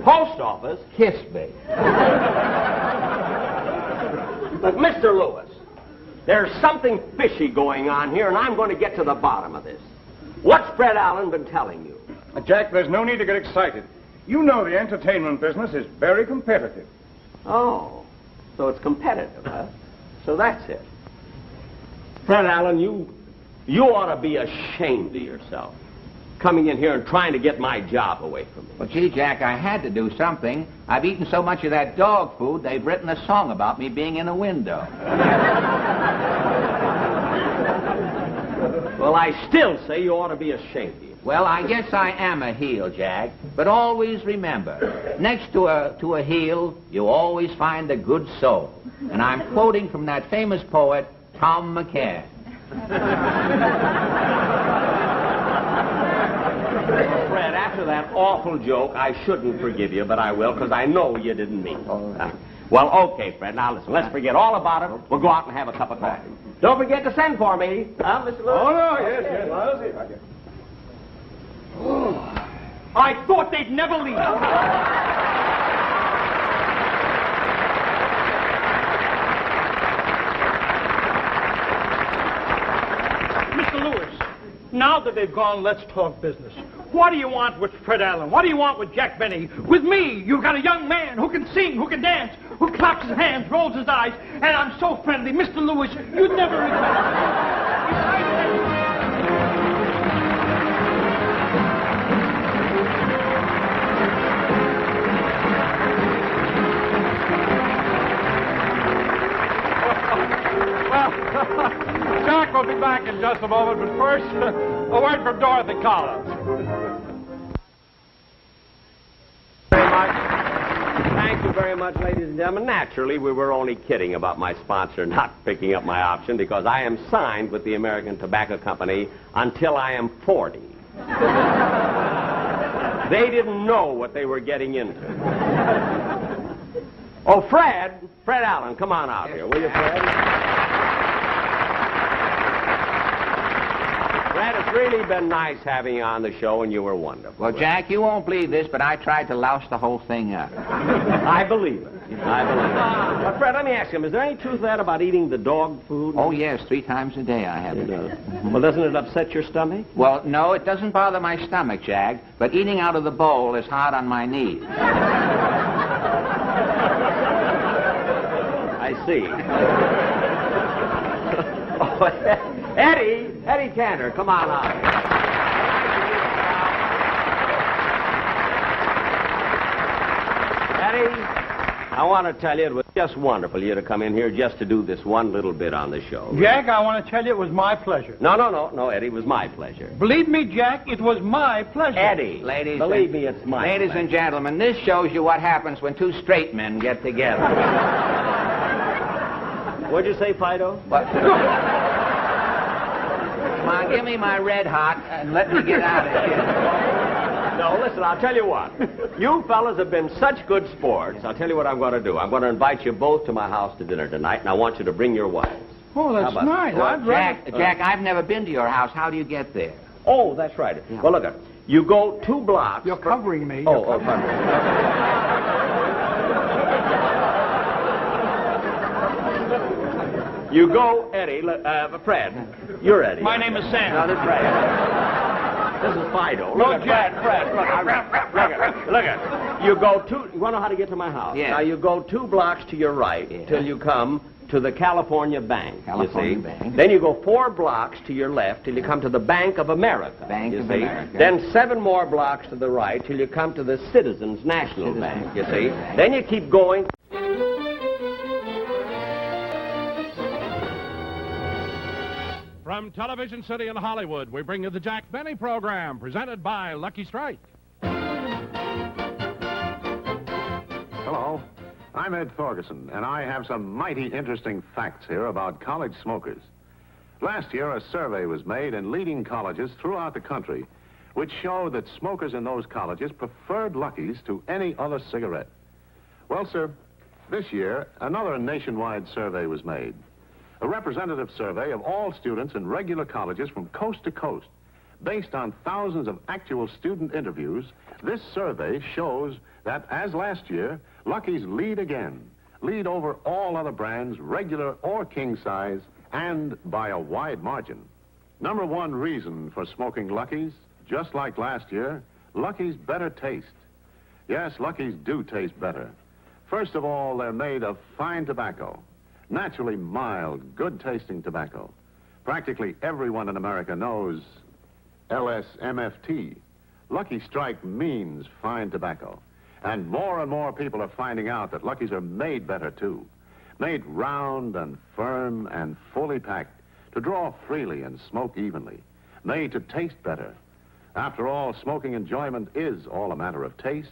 Post office? Kiss me. But, Mr. Lewis, there's something fishy going on here, and I'm going to get to the bottom of this. What's Fred Allen been telling you? Jack, there's no need to get excited. You know the entertainment business is very competitive. Oh, so it's competitive, huh? So that's it. Fred Allen, you ought to be ashamed of yourself. Coming in here and trying to get my job away from me. Well, gee, Jack, I had to do something. I've eaten so much of that dog food, they've written a song about me being in a window. Well, I still say you ought to be ashamed of yourself. Well, I guess I am a heel, Jack. But always remember, next to a heel, you always find a good soul. And I'm quoting from that famous poet, Tom McCann. Fred, after that awful joke, I shouldn't forgive you, but I will, because I know you didn't mean it. Well, okay, Fred. Now, listen, let's forget all about it. We'll go out and have a cup of coffee. Don't forget to send for me, huh, Mr. Lewis? Oh, no, yes. I'll see if I can. I thought they'd never leave. Mr. Lewis, now that they've gone, let's talk business. What do you want with Fred Allen? What do you want with Jack Benny? With me, you've got a young man who can sing, who can dance, who claps his hands, rolls his eyes, and I'm so friendly. Mr. Lewis, you'd never regret it. Jack will be back in just a moment, but first, a word from Dorothy Collins. Thank you very much, ladies and gentlemen. Naturally, we were only kidding about my sponsor not picking up my option because I am signed with the American Tobacco Company until I am 40. They didn't know what they were getting into. Oh, Fred Allen, come on out here, will you, Fred? Fred, it's really been nice having you on the show, and you were wonderful. Well, Jack, you won't believe this, but I tried to louse the whole thing up. I believe it. But, Fred, let me ask you, is there any truth to that about eating the dog food? Oh, yes, 3 times a day I have it. Well, doesn't it upset your stomach? Well, no, it doesn't bother my stomach, Jack, but eating out of the bowl is hard on my knees. I see. Eddie Tanner, come on out. Eddie, I want to tell you it was just wonderful you to come in here just to do this one little bit on the show. Jack, I want to tell you it was my pleasure. No, Eddie, it was my pleasure. Believe me, Jack, it was my pleasure. Eddie, believe me, it's my pleasure. Ladies and gentlemen, this shows you what happens when 2 straight men get together. What'd you say, Fido? What? Come on, give me my red hot and let me get out of here. No, listen, I'll tell you what. You fellas have been such good sports. I'll tell you what I'm going to do. I'm going to invite you both to my house to dinner tonight, and I want you to bring your wives. Oh, that's nice. Well, Jack, I've never been to your house. How do you get there? Oh, that's right. Yeah. Well, look, you go 2 blocks. You're covering me. Oh, You go, Eddie, Fred. You're Eddie. My name is Sam. No, this is Fred. This is Fido. No, Jack. Fred. Look at. You go 2. You want to know how to get to my house? Yeah. Now you go 2 blocks to your right till you come to the California Bank. California you see? Bank. Then you go 4 blocks to your left till you come to the Bank of America. Bank you of see? America. Then 7 more blocks to the right till you come to the Citizens National Bank. You see? Then you keep going. From Television City in Hollywood, we bring you the Jack Benny program, presented by Lucky Strike. Hello. I'm Ed Thorgerson, and I have some mighty interesting facts here about college smokers. Last year, a survey was made in leading colleges throughout the country, which showed that smokers in those colleges preferred Lucky's to any other cigarette. Well, sir, this year, another nationwide survey was made. A representative survey of all students in regular colleges from coast to coast. Based on thousands of actual student interviews, this survey shows that, as last year, Lucky's lead again. Lead over all other brands, regular or king size, and by a wide margin. Number one reason for smoking Lucky's, just like last year, Lucky's better taste. Yes, Lucky's do taste better. First of all, they're made of fine tobacco. Naturally mild, good-tasting tobacco. Practically everyone in America knows LSMFT. Lucky Strike means fine tobacco. And more people are finding out that Lucky's are made better, too. Made round and firm and fully packed to draw freely and smoke evenly. Made to taste better. After all, smoking enjoyment is all a matter of taste.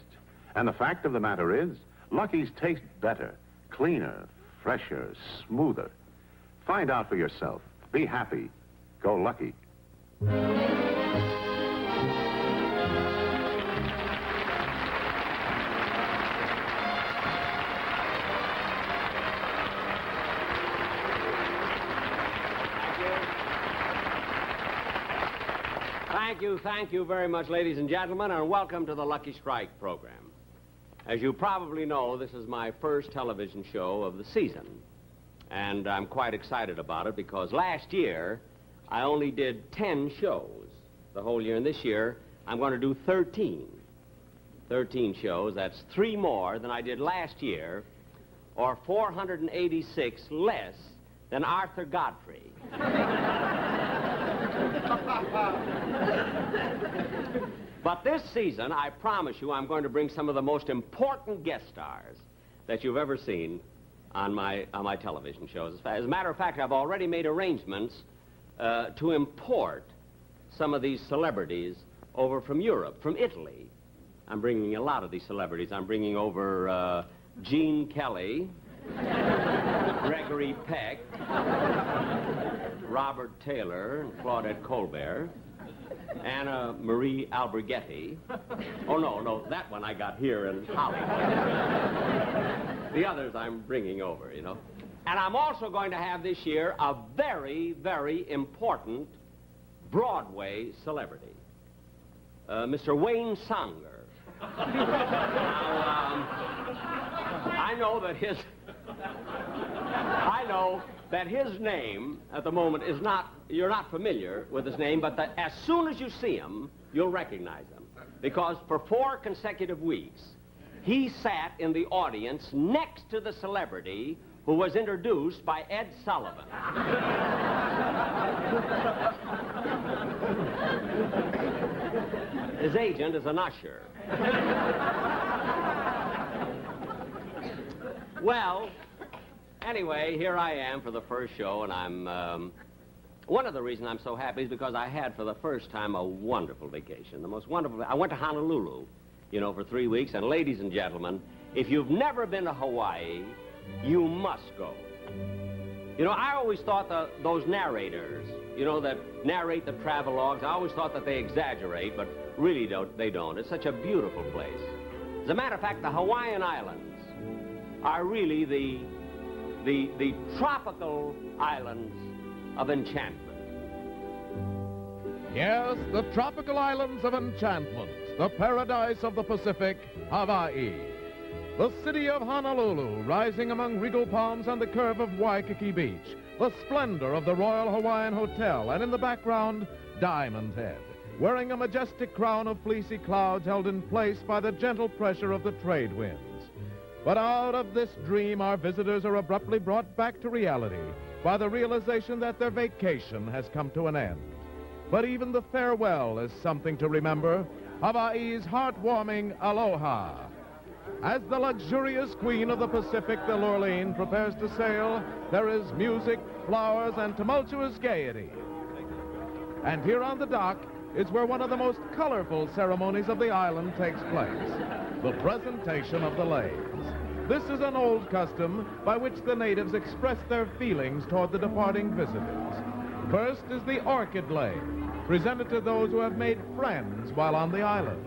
And the fact of the matter is, Lucky's taste better, cleaner, fresher, smoother. Find out for yourself. Be happy. Go Lucky. Thank you very much, ladies and gentlemen, and welcome to the Lucky Strike program. As you probably know, this is my first television show of the season, and I'm quite excited about it because last year I only did 10 shows the whole year, and this year I'm going to do 13. 13 shows. That's 3 more than I did last year, or 486 less than Arthur Godfrey. But this season, I promise you, I'm going to bring some of the most important guest stars that you've ever seen on my television shows. As a matter of fact, I've already made arrangements to import some of these celebrities over from Europe, from Italy. I'm bringing a lot of these celebrities. I'm bringing over Gene Kelly, Gregory Peck, Robert Taylor, and Claudette Colbert, Anna Marie Alberghetti. Oh, no, that one I got here in Hollywood. The others I'm bringing over, you know. And I'm also going to have this year a very, very important Broadway celebrity, Mr. Wayne Sanger. Now, I know that his name at the moment is not, you're not familiar with his name, but that as soon as you see him, you'll recognize him. Because for 4 consecutive weeks, he sat in the audience next to the celebrity who was introduced by Ed Sullivan. His agent is an usher. Well, anyway, here I am for the first show, and I'm, one of the reasons I'm so happy is because I had for the first time a wonderful vacation, the most wonderful. I went to Honolulu, you know, for 3 weeks, and ladies and gentlemen, if you've never been to Hawaii, you must go. You know, I always thought those narrators, you know, that narrate the travelogues, I always thought that they exaggerate, but really they don't. It's such a beautiful place. As a matter of fact, the Hawaiian Islands are really the tropical islands of enchantment. Yes, the tropical islands of enchantment, the paradise of the Pacific, Hawaii. The city of Honolulu, rising among regal palms on the curve of Waikiki Beach, the splendor of the Royal Hawaiian Hotel, and in the background, Diamond Head, wearing a majestic crown of fleecy clouds held in place by the gentle pressure of the trade winds. But out of this dream, our visitors are abruptly brought back to reality by the realization that their vacation has come to an end. But even the farewell is something to remember, Hawaii's heartwarming aloha. As the luxurious queen of the Pacific, the Lurline, prepares to sail, there is music, flowers, and tumultuous gaiety. And here on the dock is where one of the most colorful ceremonies of the island takes place, the presentation of the leis. This is an old custom by which the natives express their feelings toward the departing visitors. First is the orchid lay, presented to those who have made friends while on the island.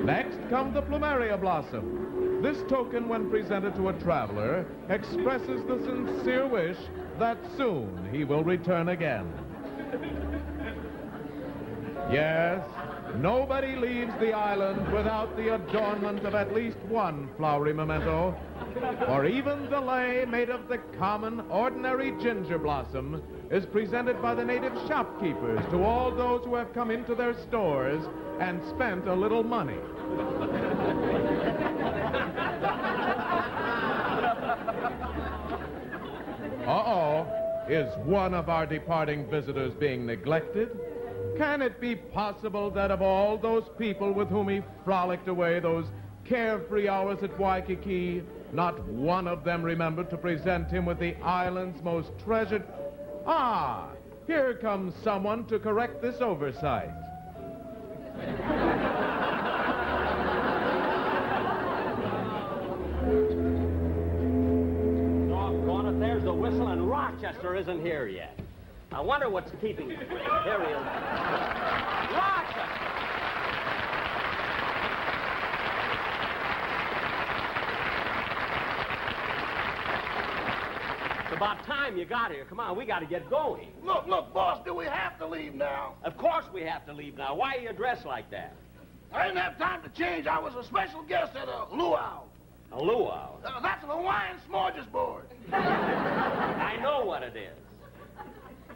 Next comes the plumeria blossom. This token, when presented to a traveler, expresses the sincere wish that soon he will return again. Yes, nobody leaves the island without the adornment of at least one flowery memento, for even the lei made of the common, ordinary ginger blossom is presented by the native shopkeepers to all those who have come into their stores and spent a little money. Uh-oh, is one of our departing visitors being neglected? Can it be possible that of all those people with whom he frolicked away those carefree hours at Waikiki, not one of them remembered to present him with the island's most treasured... Ah, here comes someone to correct this oversight. Doggone it, there's the whistle, and Rochester isn't here yet. I wonder what's keeping him. There he is. Rochester! It's about time you got here. Come on, we got to get going. Look, boss, do we have to leave now? Of course we have to leave now. Why are you dressed like that? I didn't have time to change. I was a special guest at a luau. A luau? That's a Hawaiian smorgasbord. I know what it is.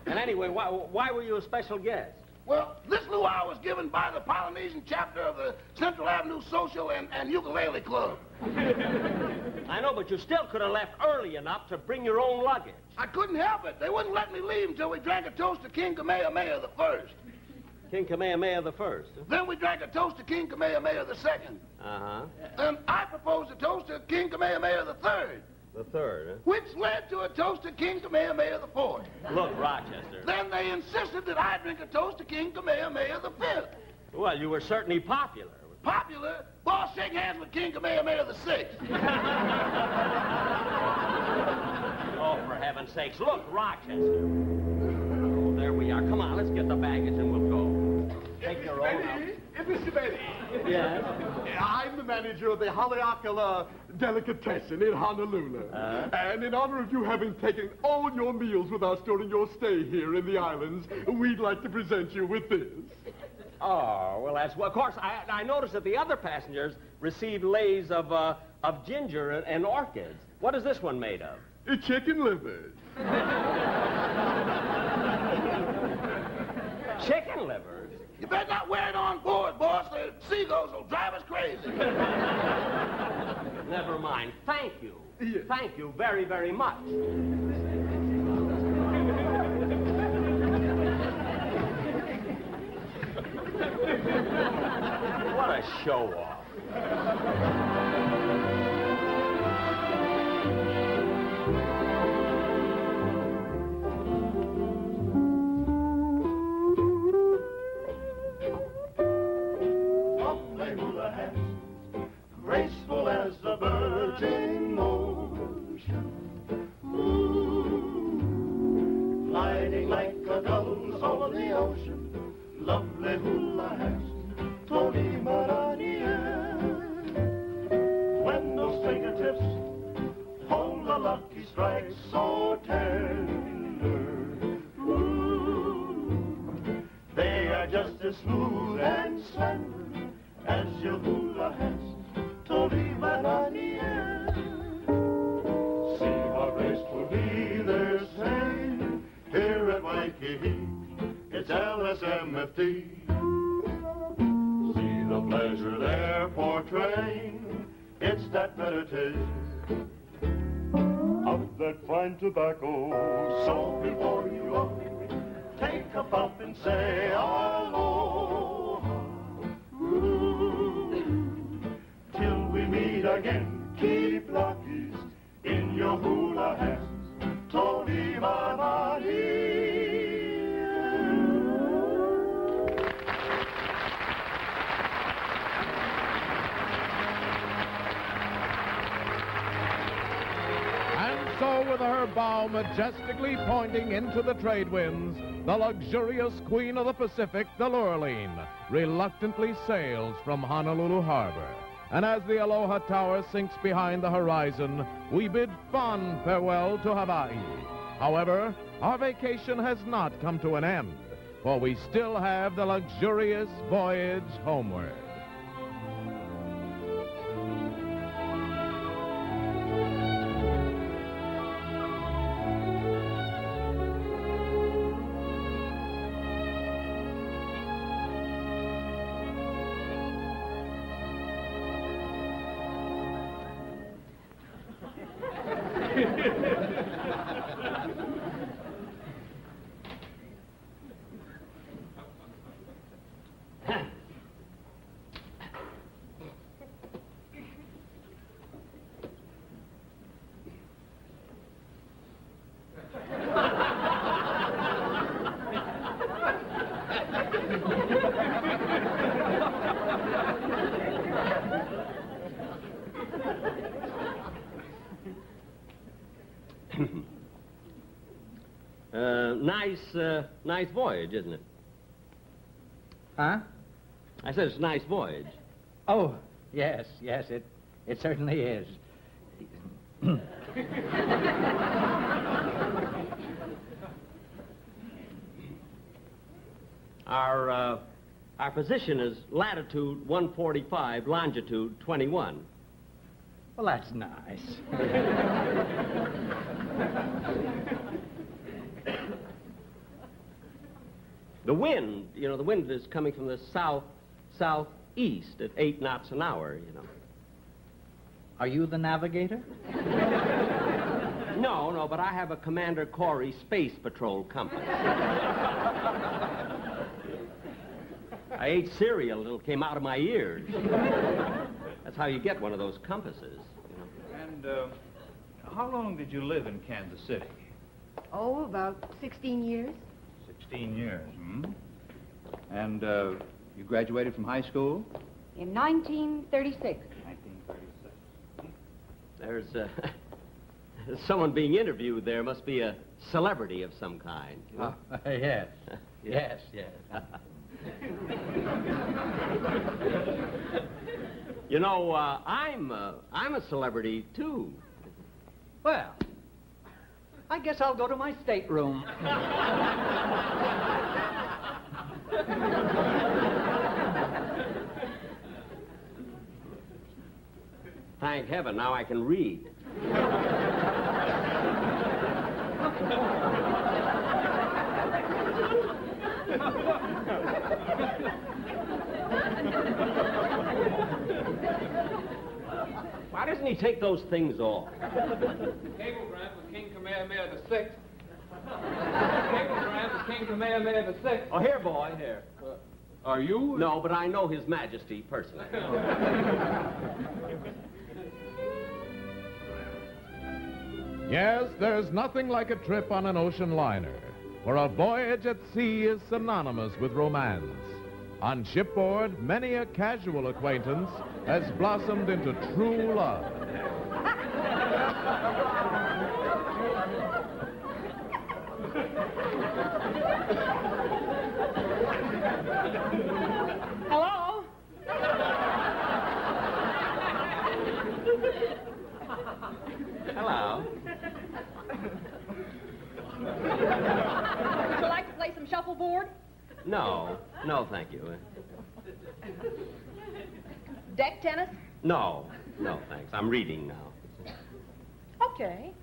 And anyway, why were you a special guest? Well, this luau was given by the Polynesian chapter of the Central Avenue Social and Ukulele Club. I know, but you still could have left early enough to bring your own luggage. I couldn't help it. They wouldn't let me leave until we drank a toast to King Kamehameha the First. King Kamehameha the First? Huh? Then we drank a toast to King Kamehameha the Second. Uh-huh. Then I proposed a toast to King Kamehameha the Third. The third, huh? Which led to a toast to King Kamehameha the Fourth. Look, Rochester. Then they insisted that I drink a toast to King Kamehameha the Fifth. Well, you were certainly popular. Popular? Boss, shake hands with King Kamehameha the Sixth. Oh, for heaven's sakes. Look, Rochester. Oh, there we are. Come on, let's get the baggage and we'll go. Take your own out. Mr. Benny. Yes? I'm the manager of the Haleakala Delicatessen in Honolulu. And in honor of you having taken all your meals with us during your stay here in the islands, we'd like to present you with this. Oh, well, that's... Well, of course, I noticed that the other passengers received leis of ginger and orchids. What is this one made of? Chicken livers. Chicken livers? You better not wear it on board, boss. The seagulls will drive us crazy. Never mind. Thank you. Yes. Thank you very, very much. What a show-off. Graceful as the birds in motion, gliding like a gulls over the ocean. Lovely hula has Tony Marania. When those fingertips hold a lucky strike so tender, they are just as smooth and slender as your hula has. See how gracefully they're saying here at Waikiki, it's LSMFT. See the pleasure they're portraying, it's that meditation of that fine tobacco. So before you go, take a puff and say aloha. Till we meet again, keep luckies in your hula hats. Tony Manani. so with her bow majestically pointing into the trade winds, the luxurious queen of the Pacific, the Lurleen, reluctantly sails from Honolulu Harbor. And as the Aloha Tower sinks behind the horizon, we bid fond farewell to Hawaii. However, our vacation has not come to an end, for we still have the luxurious voyage homeward. Nice voyage, isn't it? Huh? I said it's a nice voyage. Oh, yes, it certainly is. Our position is latitude 145, longitude 21. Well, that's nice. The wind, the wind is coming from the southeast at 8 knots an hour, Are you the navigator? No, but I have a Commander Corey Space Patrol compass. I ate cereal and it came out of my ears. That's how you get one of those compasses. And how long did you live in Kansas City? Oh, about 16 years. 16 years, And you graduated from high school? In 1936. 1936. There's someone being interviewed there. Must be a celebrity of some kind. Yes. Yes. I'm a celebrity, too. Well, I guess I'll go to my stateroom. Thank heaven, now I can read. Why doesn't he take those things off? Cablegram for King Kamehameha VI. Cablegram for King Kamehameha VI. Oh, here, boy, here. Are you? No, but I know His Majesty personally. Yes, there's nothing like a trip on an ocean liner, for a voyage at sea is synonymous with romance. On shipboard, many a casual acquaintance has blossomed into true love. Hello? Hello. Would you like to play some shuffleboard? No, thank you. Deck tennis? No, thanks. I'm reading now. Okay.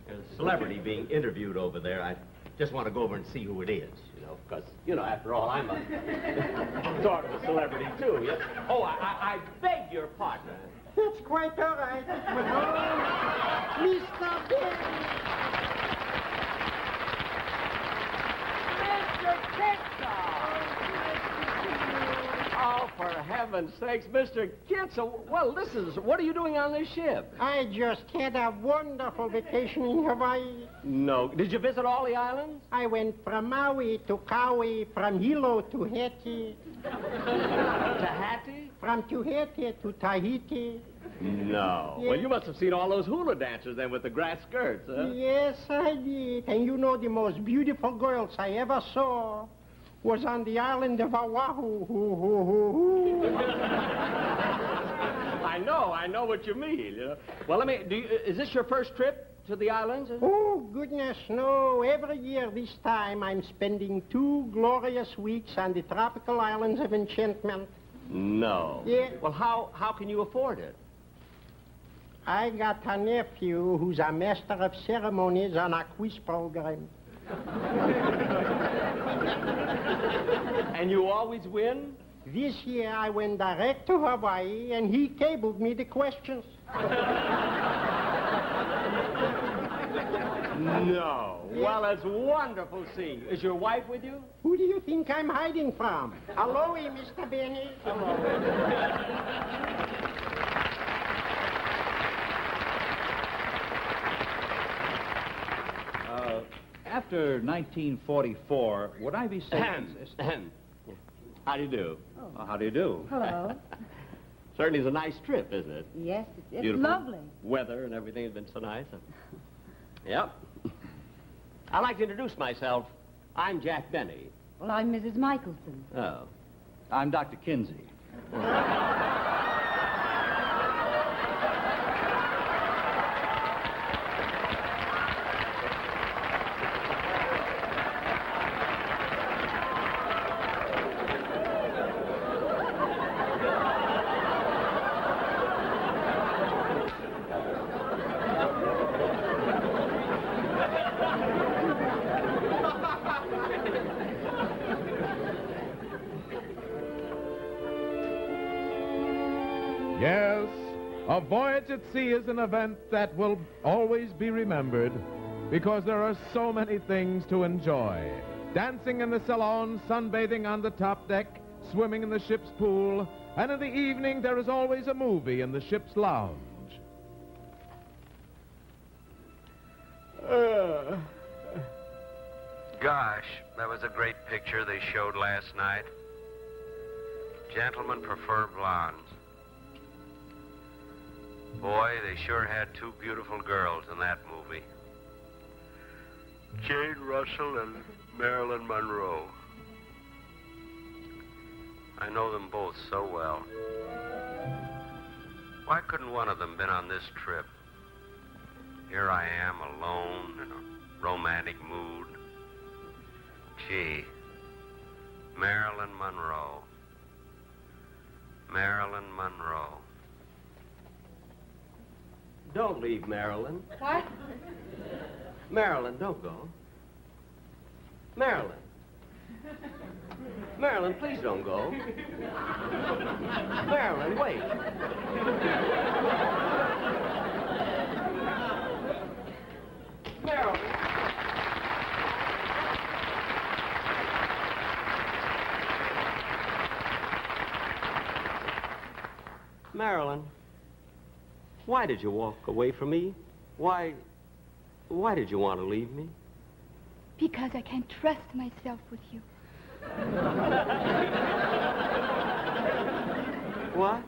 There's a celebrity being interviewed over there. I just want to go over and see who it is, because, after all, I'm a sort of a celebrity, too. Yes? Oh, I beg your pardon. It's quite all right, Monroe. Mr. Benny. Mr. Kitzel! Oh, for heaven's sakes, Mr. Kitzel. Well, what are you doing on this ship? I just had a wonderful vacation in Hawaii. No. Did you visit all the islands? I went from Maui to Kauai, from Hilo to Haiti. Tahiti? From Tahiti to Tahiti. No. Yeah. Well, you must have seen all those hula dancers then with the grass skirts, huh? Yes, I did. And you know the most beautiful girls I ever saw was on the island of Oahu. I know what you mean. You know? Well, is this your first trip to the islands? Oh, goodness, no. Every year this time I'm spending 2 glorious weeks on the tropical islands of enchantment. No. Yeah. Well, how can you afford it? I got a nephew who's a master of ceremonies on a quiz program. And you always win? This year I went direct to Hawaii and he cabled me the questions. No. Well, it's wonderful seeing you. Is your wife with you? Who do you think I'm hiding from? Hello, Mr. Benny. Hello. After 1944, would I be safe? How do you do? Oh, how do you do? Hello. Certainly it's a nice trip, isn't it? Yes, it's Beautiful lovely. Weather and everything has been so nice. Yep. I'd like to introduce myself. I'm Jack Benny. Well, I'm Mrs. Michelson. Oh. I'm Dr. Kinsey. Yes, a voyage at sea is an event that will always be remembered because there are so many things to enjoy. Dancing in the salon, sunbathing on the top deck, swimming in the ship's pool, and in the evening there is always a movie in the ship's lounge. Gosh, that was a great picture they showed last night. Gentlemen prefer blondes. Boy, they sure had 2 beautiful girls in that movie. Jane Russell and Marilyn Monroe. I know them both so well. Why couldn't one of them been on this trip? Here I am alone in a romantic mood. Gee, Marilyn Monroe. Marilyn Monroe. Don't leave, Marilyn. What? Marilyn, don't go. Marilyn. Marilyn, please don't go. Marilyn, wait. Marilyn. Marilyn, why did you walk away from me? Why did you want to leave me? Because I can't trust myself with you. What?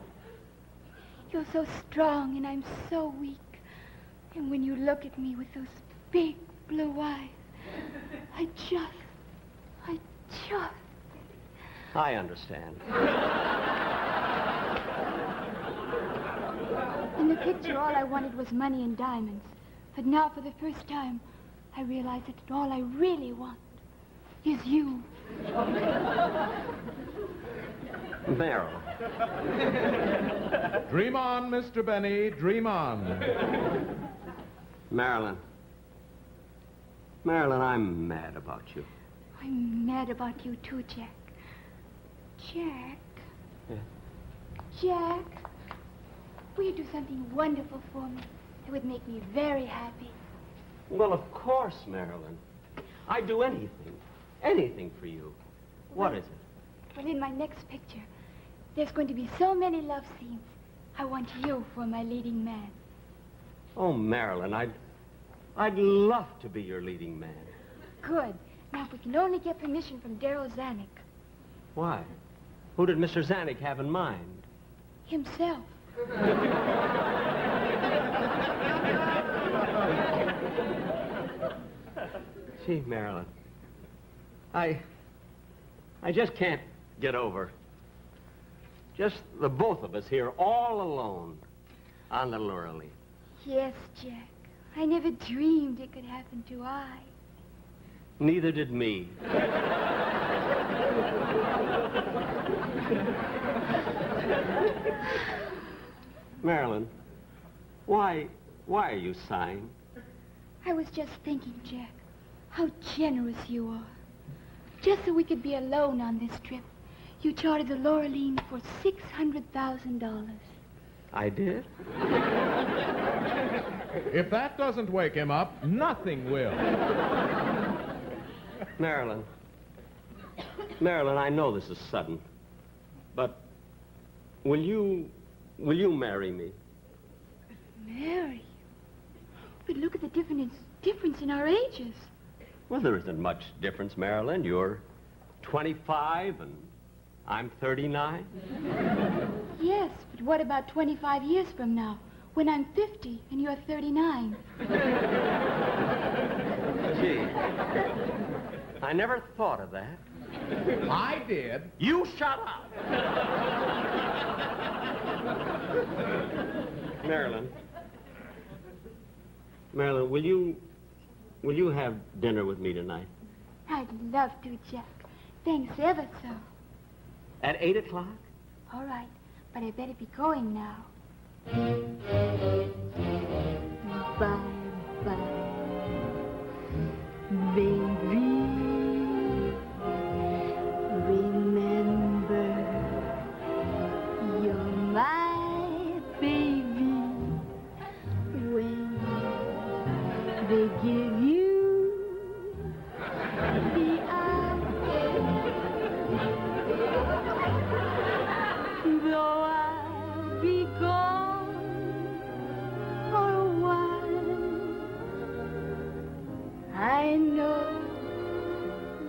You're so strong and I'm so weak. And when you look at me with those big blue eyes, I just... I understand. In the picture, all I wanted was money and diamonds. But now, for the first time, I realize that all I really want is you. Marilyn. Dream on, Mr. Benny, dream on. Marilyn. Marilyn, I'm mad about you. I'm mad about you too, Jack. Jack. Yeah. Jack. Will you do something wonderful for me that would make me very happy? Well, of course, Marilyn. I'd do anything. Anything for you. What is it? Well, in my next picture, there's going to be so many love scenes. I want you for my leading man. Oh, Marilyn, I'd love to be your leading man. Good. Now, if we can only get permission from Darryl Zanuck. Why? Who did Mr. Zanuck have in mind? Himself. Gee, Marilyn, I just can't get over just the both of us here all alone on the Laurel. Yes, Jack. I never dreamed it could happen to I. Neither did me. Marilyn, why are you sighing? I was just thinking, Jack, how generous you are. Just so we could be alone on this trip, you chartered the Laureline for $600,000. I did? If that doesn't wake him up, nothing will. Marilyn, I know this is sudden, but will you marry me? Marry? But look at the difference in our ages. Well, there isn't much difference, Marilyn. You're 25 and I'm 39. Yes, but what about 25 years from now, when I'm 50 and you're 39? Gee, I never thought of that. I did. You shut up. Marilyn, will you have dinner with me tonight? I'd love to, Jack. Thanks ever so. At 8 o'clock? All right, but I better be going now. Bye-bye, baby. Remember, you're my baby. When they give you the eye, though I'll be gone for a while, I know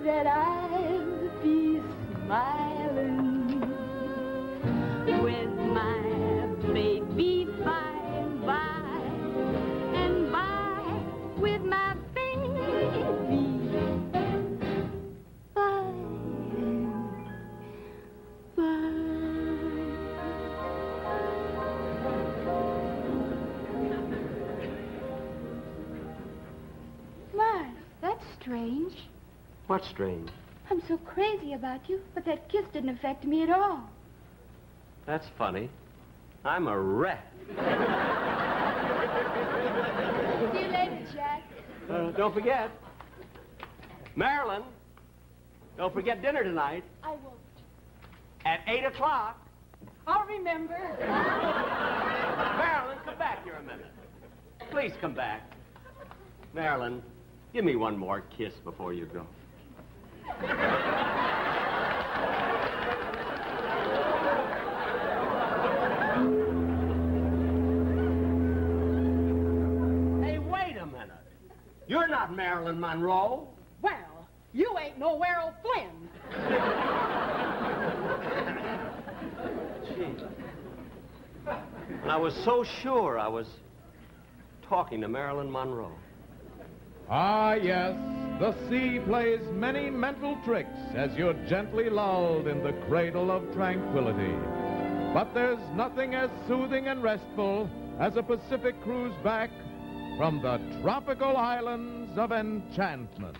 that I'll be smiling with my baby by and by, and by with my baby by and by. Mars, that's strange. What's strange? I'm so crazy about you, but that kiss didn't affect me at all. That's funny. I'm a wreck. See you later, Jack. Don't forget. Marilyn, don't forget dinner tonight I won't. at 8 o'clock. I'll remember. Marilyn, come back here a minute. Please come back. Marilyn, give me one more kiss before you go. Hey, wait a minute. You're not Marilyn Monroe. Well, you ain't no Errol Flynn. Gee. And I was so sure I was talking to Marilyn Monroe. Ah, yes, the sea plays many mental tricks as you're gently lulled in the cradle of tranquility. But there's nothing as soothing and restful as a Pacific cruise back from the tropical islands of enchantment.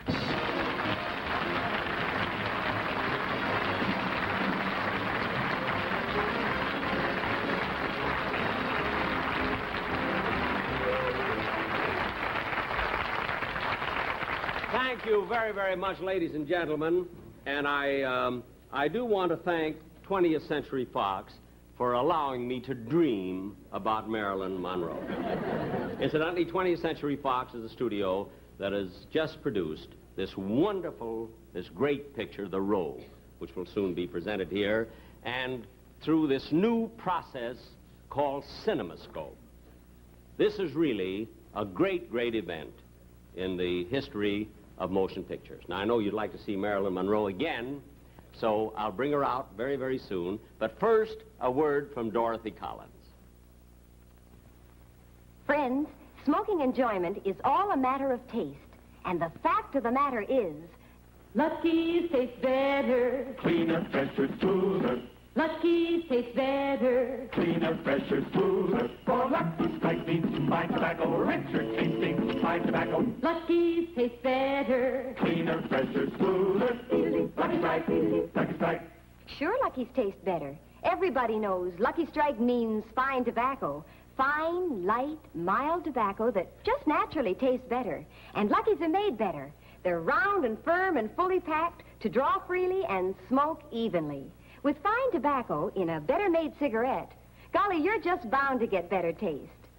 Thank you very, very much, ladies and gentlemen. And I do want to thank 20th Century Fox for allowing me to dream about Marilyn Monroe. Incidentally, 20th Century Fox is a studio that has just produced this wonderful, this great picture, The Robe, which will soon be presented here, and through this new process called CinemaScope. This is really a great, great event in the history of motion pictures. Now, I know you'd like to see Marilyn Monroe again, so I'll bring her out very, very soon. But first, a word from Dorothy Collins. Friends, smoking enjoyment is all a matter of taste. And the fact of the matter is, Lucky's taste better. Cleaner, fresher, smoother. Lucky's taste better. Cleaner, fresher, smoother. For Lucky Strike means fine tobacco, richer tasting fine tobacco. Lucky's taste better. Cleaner, fresher, smoother. Lucky Strike, Lucky Strike. Sure, Lucky's taste better. Everybody knows Lucky Strike means fine tobacco. Fine, light, mild tobacco that just naturally tastes better. And Lucky's are made better. They're round and firm and fully packed to draw freely and smoke evenly. With fine tobacco in a better-made cigarette, golly, you're just bound to get better taste.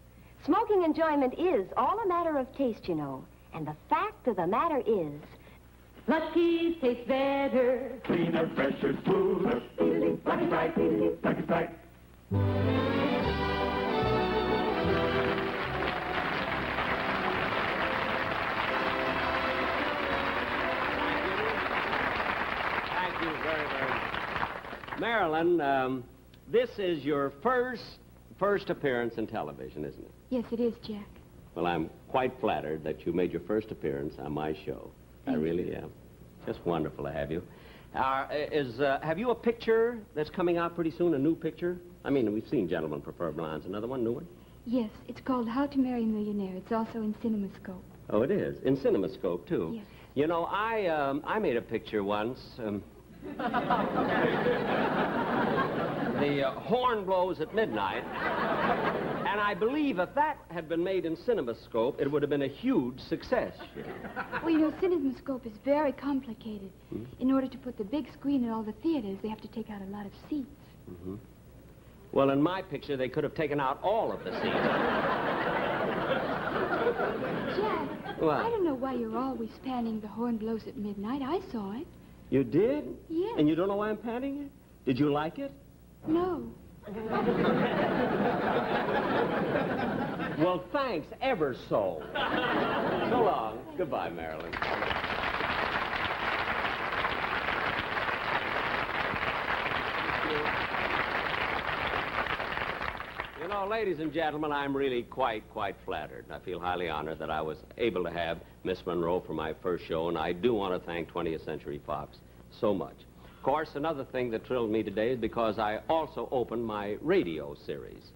Smoking enjoyment is all a matter of taste, you know. And the fact of the matter is, Lucky's taste better. Cleaner, fresher, smoother. Lucky Strike, Lucky Strike. Thank you very, very much. Marilyn, this is your first appearance in television, isn't it? Yes, it is, Jack. Well, I'm quite flattered that you made your first appearance on my show. I really am. Just wonderful to have you. Have you a picture that's coming out pretty soon, a new picture? I mean, we've seen Gentlemen Prefer Blondes. Another one, new one? Yes, it's called How to Marry a Millionaire. It's also in CinemaScope. Oh, it is? In CinemaScope, too? Yes. You know, I made a picture once. The horn blows at midnight. And I believe if that had been made in CinemaScope, it would have been a huge success. Well, you know, CinemaScope is very complicated. In order to put the big screen in all the theaters, they have to take out a lot of seats. Mm-hmm. Well, in my picture, they could have taken out all of the seats. Jack, What? I don't know why you're always panning The Horn Blows at Midnight. I saw it. You did? Yes. And you don't know why I'm panning it? Did you like it? No. Well, thanks ever so. So long. Goodbye, Marilyn. You know, ladies and gentlemen, I'm really quite flattered. I feel highly honored that I was able to have Miss Monroe for my first show, and I do want to thank 20th Century Fox so much. Of course, another thing that thrilled me today is because I also opened my radio series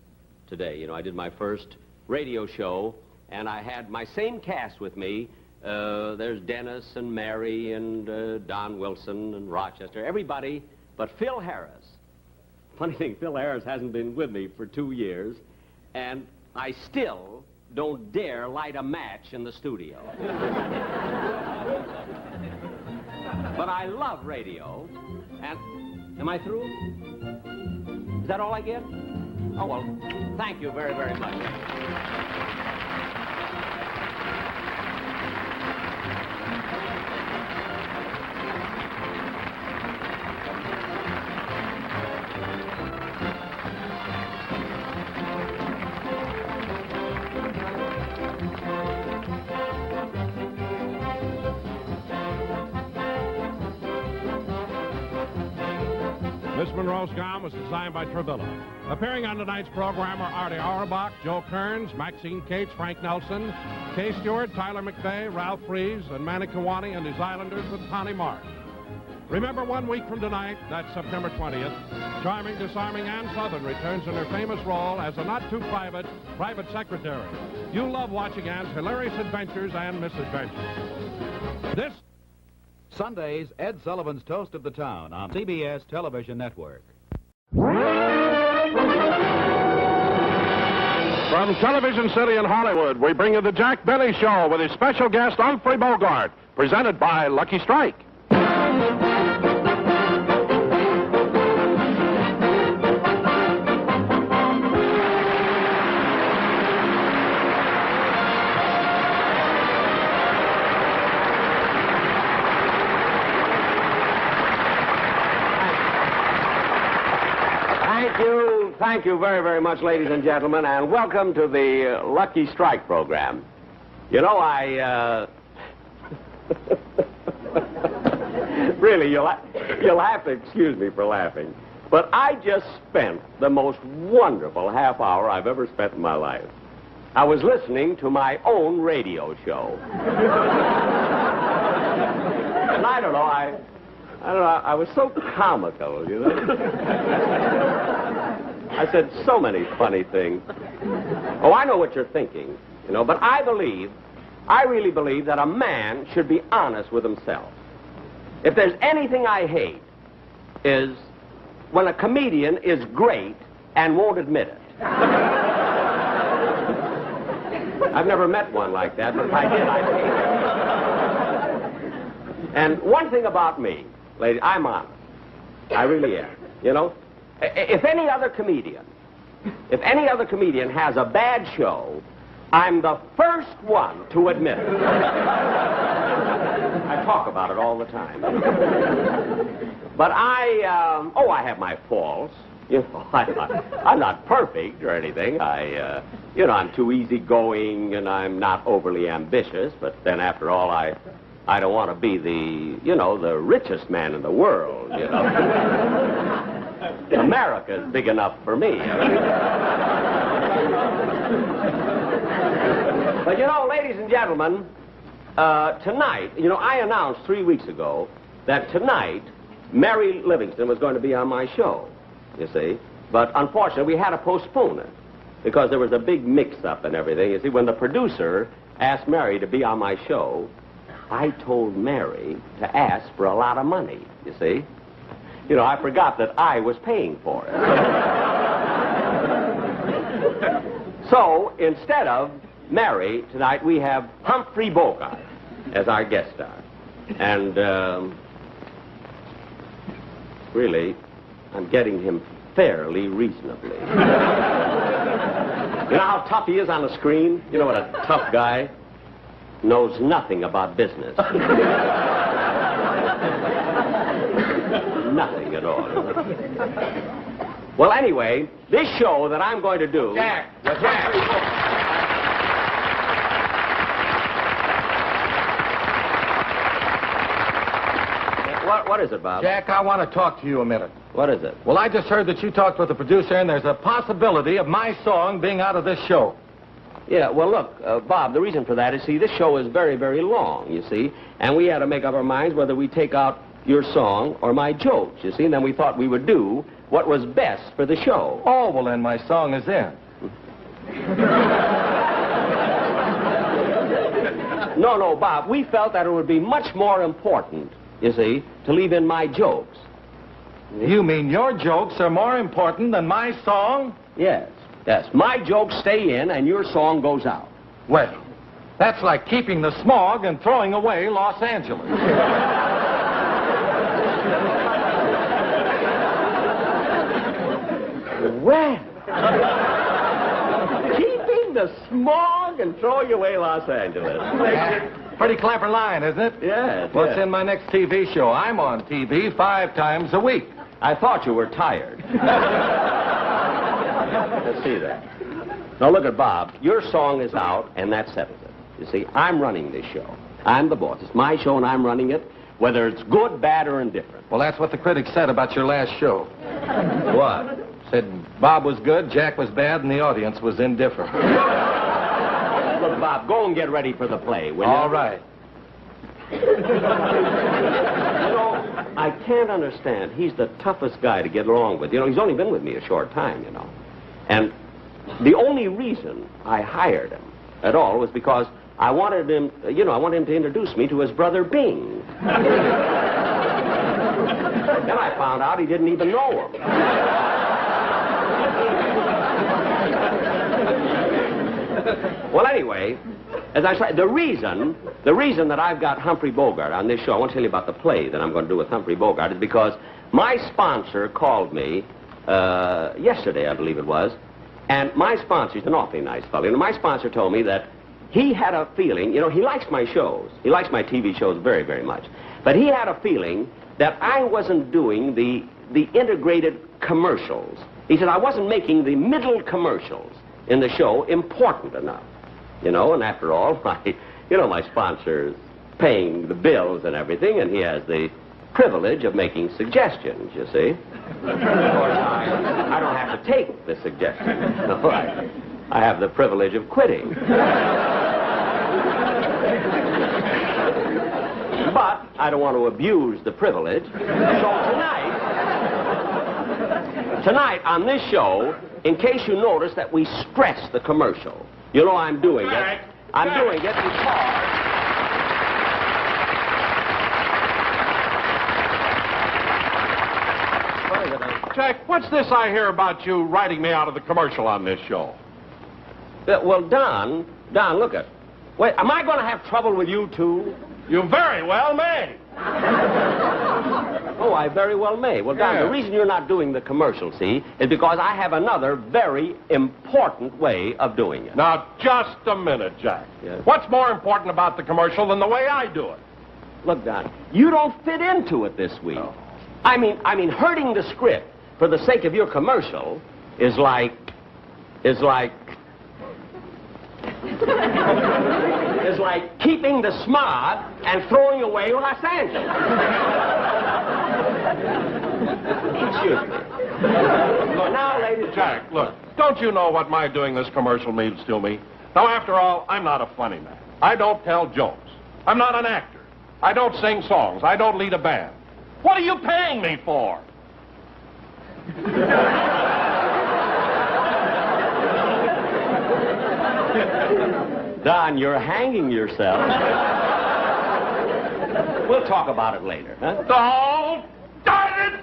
today. You know, I did my first radio show, and I had my same cast with me. There's Dennis and Mary and Don Wilson and Rochester, everybody but Phil Harris. Funny thing, Phil Harris hasn't been with me for 2 years, and I still don't dare light a match in the studio. But I love radio, and am I through? Is that all I get? Oh, well, thank you very, very much. Miss Monroe's gown was designed by Travilla. Appearing on tonight's program are Artie Auerbach, Joe Kearns, Maxine Cates, Frank Nelson, Kay Stewart, Tyler McVeigh, Ralph Fries, and Manny Kawani and his Islanders with Connie Mark. Remember, 1 week from tonight, that's September 20th, charming, disarming Ann Southern returns in her famous role as a not-too-private private secretary. You'll love watching Ann's hilarious adventures and misadventures. This Sundays, Ed Sullivan's Toast of the Town on CBS Television Network. From Television City in Hollywood, we bring you the Jack Benny Show with his special guest, Humphrey Bogart, presented by Lucky Strike. Thank you very, very much, ladies and gentlemen, and welcome to the Lucky Strike program. You know, really, you'll have to excuse me for laughing, but I just spent the most wonderful half hour I've ever spent in my life. I was listening to my own radio show. And I don't know, I was so comical, you know. I said so many funny things. Oh, I know what you're thinking, you know, but I really believe that a man should be honest with himself. If there's anything I hate, is when a comedian is great and won't admit it. I've never met one like that, but if I did, I'd hate it. And one thing about me, lady, I'm honest. I really am. You know, if any other comedian has a bad show, I'm the first one to admit it. I talk about it all the time. But I have my faults. You know, I'm not perfect or anything. I'm too easygoing and I'm not overly ambitious. But then after all, I don't want to be the richest man in the world, you know. America is big enough for me. But, you know, ladies and gentlemen, tonight, you know, I announced 3 weeks ago that tonight Mary Livingston was going to be on my show, you see. But unfortunately, we had to postpone it because there was a big mix-up and everything. You see, when the producer asked Mary to be on my show, I told Mary to ask for a lot of money, you see. You know, I forgot that I was paying for it. So, instead of Mary, tonight we have Humphrey Bogart as our guest star. And, really, I'm getting him fairly reasonably. You know how tough he is on the screen? You know what a tough guy? Knows nothing about business. Nothing at all. Well, anyway, this show that I'm going to do... Jack! What is it, Bob? Jack, I want to talk to you a minute. What is it? Well, I just heard that you talked with the producer, and there's a possibility of my song being out of this show. Yeah, well, look, Bob, the reason for that is, see, this show is very, very long, you see, and we had to make up our minds whether we take out your song or my jokes, you see, and then we thought we would do what was best for the show. Oh, well, then my song is in. No, Bob, we felt that it would be much more important, you see, to leave in my jokes. You mean your jokes are more important than my song? Yes. My jokes stay in and your song goes out. Well, that's like keeping the smog and throwing away Los Angeles. Well, keeping the smog and throwing away Los Angeles. Pretty clever line, isn't it? Yes. What's in my next TV show? I'm on TV 5 times a week. I thought you were tired. Let's see that. Now, look at Bob. Your song is out, and that settles it. You see, I'm running this show. I'm the boss. It's my show, and I'm running it, whether it's good, bad, or indifferent. Well, that's what the critics said about your last show. What? Said Bob was good, Jack was bad, and the audience was indifferent. Look, Bob, go and get ready for the play, will you? All right. You know, I can't understand. He's the toughest guy to get along with. You know, he's only been with me a short time, you know. And the only reason I hired him at all was because I wanted him, I wanted him to introduce me to his brother Bing. Then I found out he didn't even know him. Well, anyway, as I said, the reason that I've got Humphrey Bogart on this show, I want to tell you about the play that I'm going to do with Humphrey Bogart, is because my sponsor called me yesterday, I believe it was, and my sponsor, he's an awfully nice fellow, and my sponsor told me that he had a feeling, he likes my shows. He likes my TV shows very, very much. But he had a feeling that I wasn't doing the integrated commercials. He said I wasn't making the middle commercials in the show important enough. And after all, my sponsor's paying the bills and everything, and he has the privilege of making suggestions, you see. Of course, I don't have to take the suggestion. I have the privilege of quitting. But I don't want to abuse the privilege. So tonight on this show, in case you notice that we stress the commercial, you know I'm doing it. I'm doing it because... Jack, what's this I hear about you writing me out of the commercial on this show? Well, Don, look it. Wait, am I going to have trouble with you, too? You very well may. Oh, I very well may. Well, Don, the reason you're not doing the commercial, see, is because I have another very important way of doing it. Now, just a minute, Jack. Yes? What's more important about the commercial than the way I do it? Look, Don, you don't fit into it this week. Oh. I mean, hurting the script for the sake of your commercial is like keeping the smog and throwing away Los Angeles. Excuse me. Now, ladies... Jack, look, don't you know what my doing this commercial means to me? Now, after all, I'm not a funny man. I don't tell jokes. I'm not an actor. I don't sing songs. I don't lead a band. What are you paying me for? Don, you're hanging yourself. We'll talk about it later, huh? Oh, darn it!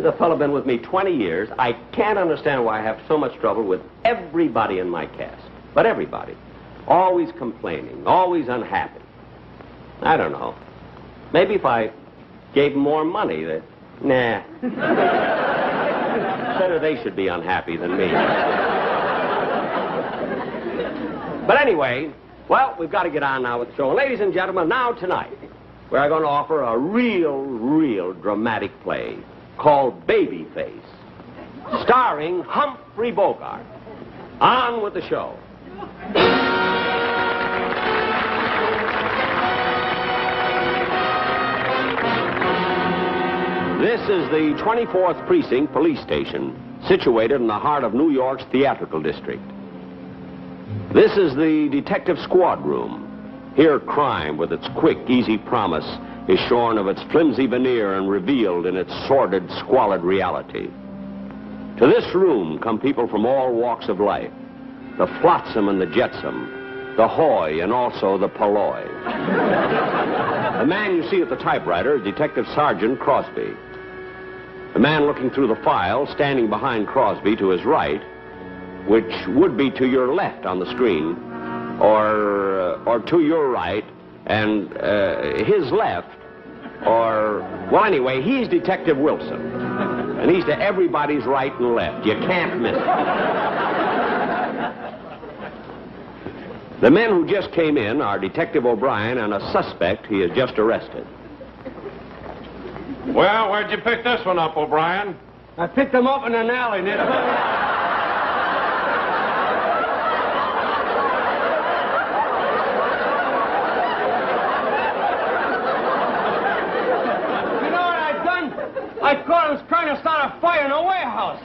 The fellow been with me 20 years. I can't understand why I have so much trouble with everybody in my cast. But everybody. Always complaining, always unhappy. I don't know. Maybe if I gave them more money, that... Nah. Better they should be unhappy than me. But anyway, well, we've got to get on now with the show. Ladies and gentlemen, now tonight, we're going to offer a real dramatic play called Babyface, starring Humphrey Bogart. On with the show. This is the 24th Precinct Police Station, situated in the heart of New York's theatrical district. This is the detective squad room. Here crime, with its quick, easy promise, is shorn of its flimsy veneer and revealed in its sordid, squalid reality. To this room come people from all walks of life. The flotsam and the jetsam, the hoy and also the polloi. The man you see at the typewriter is Detective Sergeant Crosby. The man looking through the file, standing behind Crosby to his right, which would be to your left on the screen, or to your right, and his left, or... Well, anyway, he's Detective Wilson. And he's to everybody's right and left. You can't miss it. The men who just came in are Detective O'Brien and a suspect he has just arrested. Well, where'd you pick this one up, O'Brien? I picked them up in an alley near the... You know what I've done? I caught him trying to start a fire in a warehouse.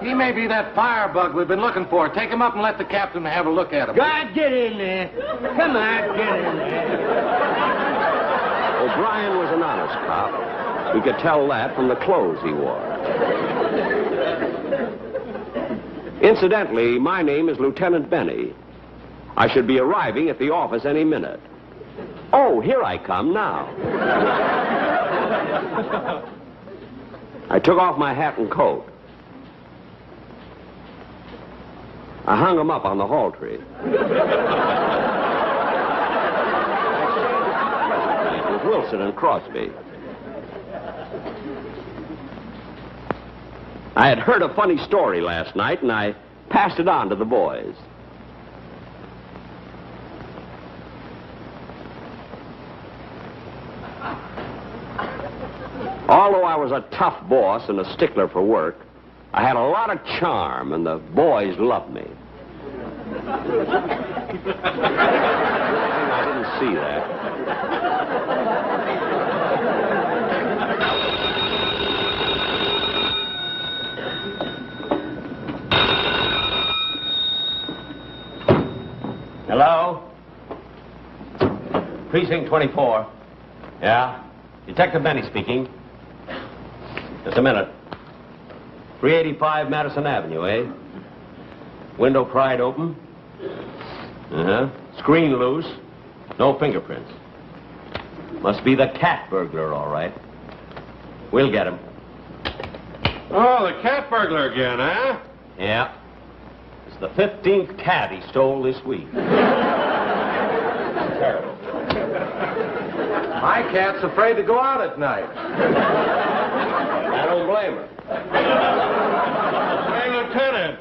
He may be that firebug we've been looking for. Take him up and let the captain have a look at him. God, get in there. Come on, get in there. O'Brien was an honest cop. We could tell that from the clothes he wore. Incidentally, my name is Lieutenant Benny. I should be arriving at the office any minute. Oh, here I come now. I took off my hat and coat. I hung them up on the hall tree. With Wilson and Crosby. I had heard a funny story last night, and I passed it on to the boys. Although I was a tough boss and a stickler for work, I had a lot of charm, and the boys loved me. I didn't see that. Hello? Precinct 24. Yeah? Detective Benny speaking. Just a minute. 385 Madison Avenue, eh? Window pried open? Uh-huh. Screen loose. No fingerprints. Must be the cat burglar, all right. We'll get him. Oh, the cat burglar again, huh? Yeah. It's the 15th cat he stole this week. Terrible. My cat's afraid to go out at night. I don't blame her. Hey, Lieutenant.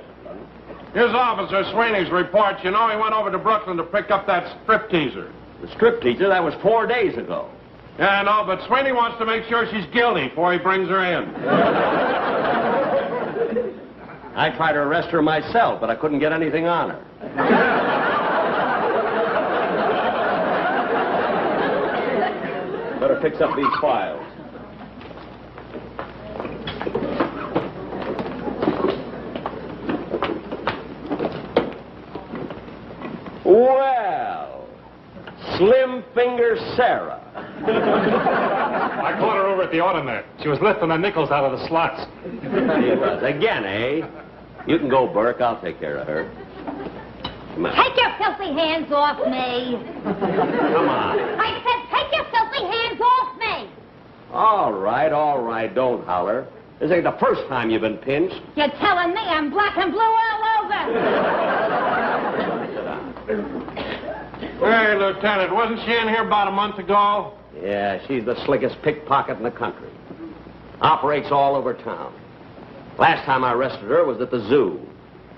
Here's Officer Sweeney's report. You know he went over to Brooklyn to pick up that stripteaser. The stripteaser? That was 4 days ago. Yeah, I know, but Sweeney wants to make sure she's guilty before he brings her in. I tried to arrest her myself, but I couldn't get anything on her. Better fix up these files. Well, Slim Finger Sarah. I caught her over at the automat. She was lifting the nickels out of the slots. She was. Again, eh? You can go, Burke. I'll take care of her. Come on. Take your filthy hands off me. Come on. I said take your filthy hands off me. All right. Don't holler. This ain't the first time you've been pinched. You're telling me I'm black and blue all over. Hey, Lieutenant, wasn't she in here about a month ago? Yeah, she's the slickest pickpocket in the country. Operates all over town. Last time I arrested her was at the zoo.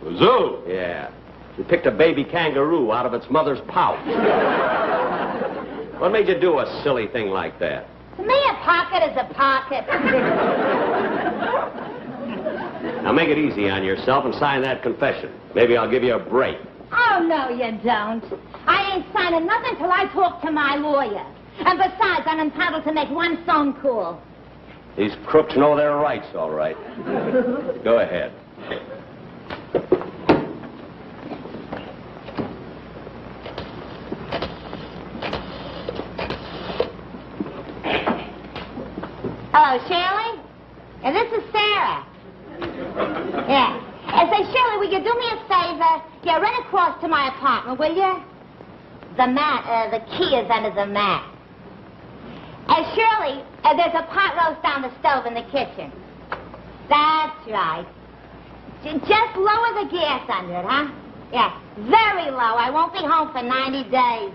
The zoo? Yeah. She picked a baby kangaroo out of its mother's pouch. What made you do a silly thing like that? To me, a pocket is a pocket. Now make it easy on yourself and sign that confession. Maybe I'll give you a break. Oh, no, you don't. I ain't signing nothing till I talk to my lawyer. And besides, I'm entitled to make one phone call. These crooks know their rights, all right. Go ahead. Hello, Shirley? Yeah, this is Sarah. Yeah. Say, Shirley, will you do me a favor? Yeah, run across to my apartment, will you? The key is under the mat. Shirley, there's a pot roast on the stove in the kitchen. That's right. Just lower the gas under it, huh? Yeah, very low. I won't be home for 90 days.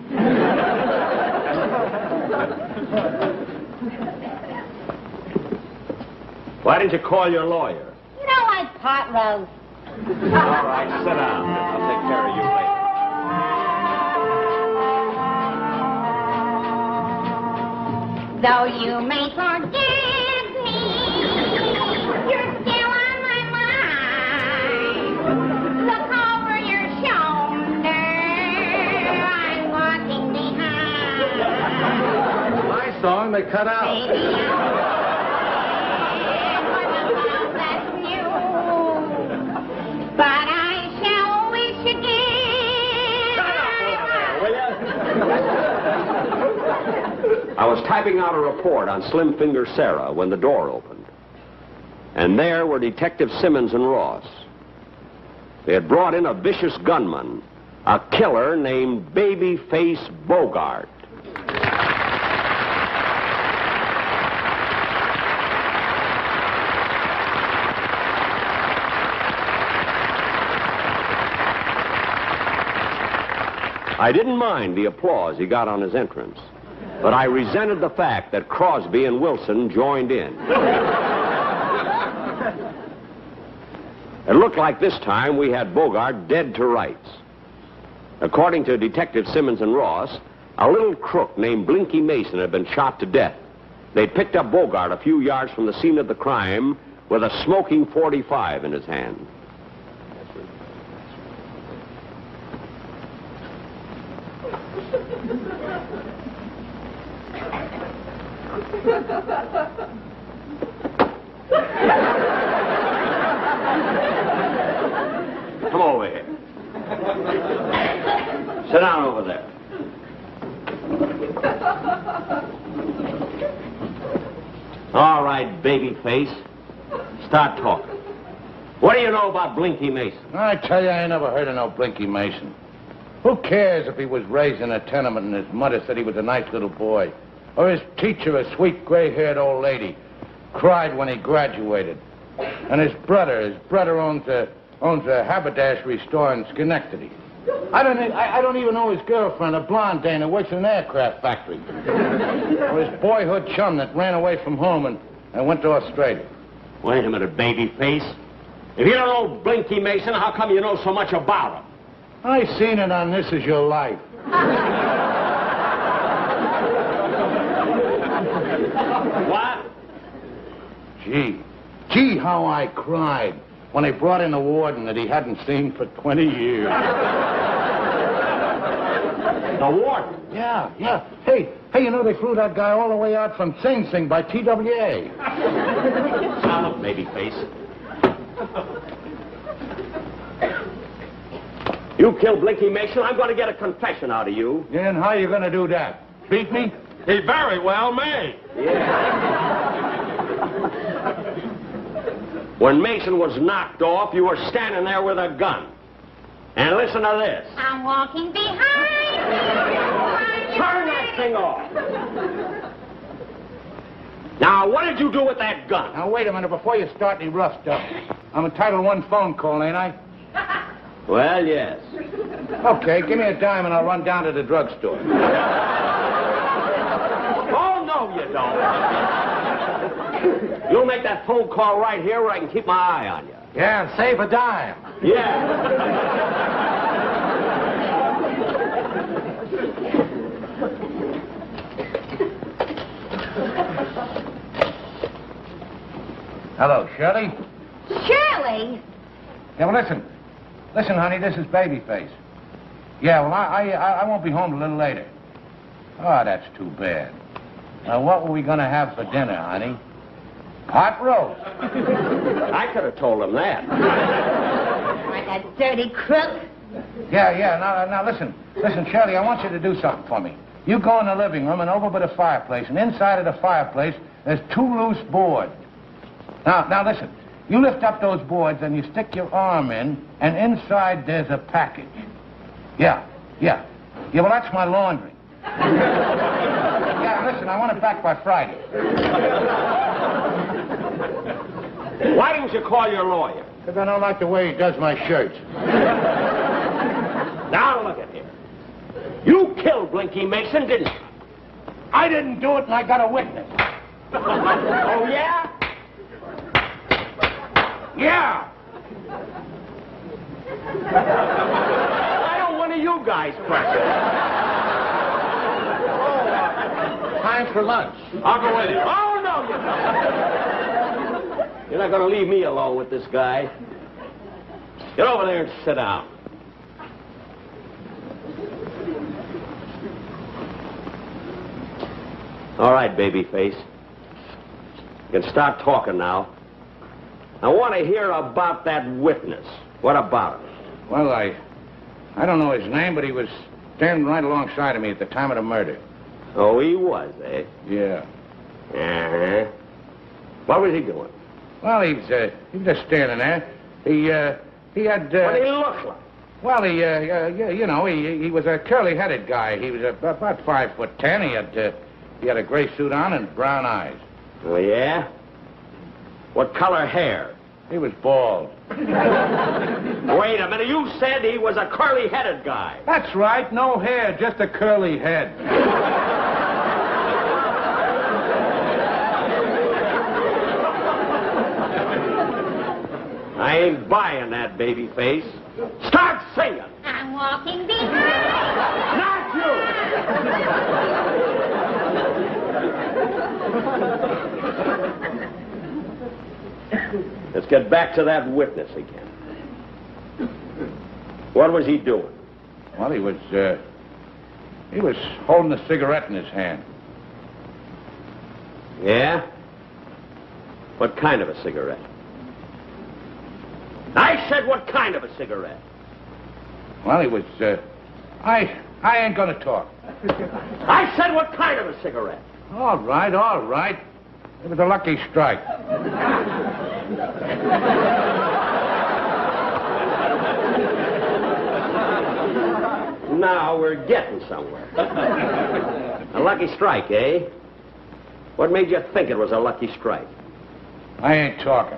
Why didn't you call your lawyer? You don't like pot roast. All right, sit down. I'll take care of you later. Though you may forget me, you're still on my mind. Look over your shoulder, I'm walking behind. My song they cut out. Baby, that's new, but I shall wish again. I was typing out a report on Slim Finger Sarah when the door opened. And there were Detective Simmons and Ross. They had brought in a vicious gunman, a killer named Babyface Bogart. I didn't mind the applause he got on his entrance, but I resented the fact that Crosby and Wilson joined in. It looked like this time we had Bogart dead to rights. According to Detective Simmons and Ross, a little crook named Blinky Mason had been shot to death. They'd picked up Bogart a few yards from the scene of the crime with a smoking .45 in his hand. Come over here. Sit down over there. All right, baby face. Start talking. What do you know about Blinky Mason? I tell you, I ain't never heard of no Blinky Mason. Who cares if he was raised in a tenement and his mother said he was a nice little boy? Or his teacher, a sweet gray-haired old lady, cried when he graduated. And his brother owns a haberdashery store in Schenectady. I don't even know his girlfriend, a blonde dame that works in an aircraft factory. Or his boyhood chum that ran away from home and went to Australia. Wait a minute, baby face. If you don't know Blinky Mason, how come you know so much about him? I seen it on This Is Your Life. What? Gee, how I cried when they brought in a warden that he hadn't seen for 20 years. The warden? Yeah. Hey, you know they flew that guy all the way out from Sing Sing by TWA. Now look, baby face. You killed Blinky Mason, I'm going to get a confession out of you. Yeah, and how are you going to do that? Beat me? He very well may. Yeah. When Mason was knocked off, you were standing there with a gun. And listen to this. I'm walking behind you. Turn that thing off. Now, what did you do with that gun? Now, wait a minute before you start any rough stuff. I'm entitled to one phone call, ain't I? Well, yes. Okay, give me a dime and I'll run down to the drugstore. Oh, no, you don't. You'll make that phone call right here where I can keep my eye on you. Yeah, and save a dime. Yeah. Hello, Shirley? Shirley? Yeah, well, listen. Listen, honey, this is Babyface. Yeah, well, I won't be home a little later. Oh, that's too bad. Now, what were we going to have for dinner, honey? Pot roast. I could have told him that. Like a dirty crook. Yeah. Now, listen. Listen, Shirley, I want you to do something for me. You go in the living room and over by the fireplace, and inside of the fireplace, there's 2 loose boards. Now, listen. You lift up those boards and you stick your arm in, and inside there's a package. Yeah, well, that's my laundry. Yeah, listen, I want it back by Friday. Why didn't you call your lawyer? Because I don't like the way he does my shirts. Now, look at here. You killed Blinky Mason, didn't you? I didn't do it, and I got a witness. Oh, yeah? Yeah. Why don't one of you guys press it? Time for lunch. I'll go with you. Oh, no, you don't. You're not going to leave me alone with this guy. Get over there and sit down. All right, babyface. You can start talking now. I want to hear about that witness. What about him? Well, I don't know his name, but he was standing right alongside of me at the time of the murder. Oh, he was, eh? Yeah. Uh-huh. What was he doing? Well, he was just standing there. He had... What did he look like? Well, he was a curly-headed guy. He was about 5'10". He had a gray suit on and brown eyes. Oh, yeah? What color hair? He was bald. Wait a minute, you said he was a curly-headed guy. That's right, no hair, just a curly head. I ain't buying that, baby face. Start singing. I'm walking behind. Not you. Let's get back to that witness again. What was he doing? Well, he was He was holding a cigarette in his hand. Yeah? What kind of a cigarette? I said what kind of a cigarette? Well, he was, I ain't gonna talk. I said what kind of a cigarette? All right, all right. It was a lucky strike. Now we're getting somewhere. A lucky strike, eh? What made you think it was a lucky strike? I ain't talking.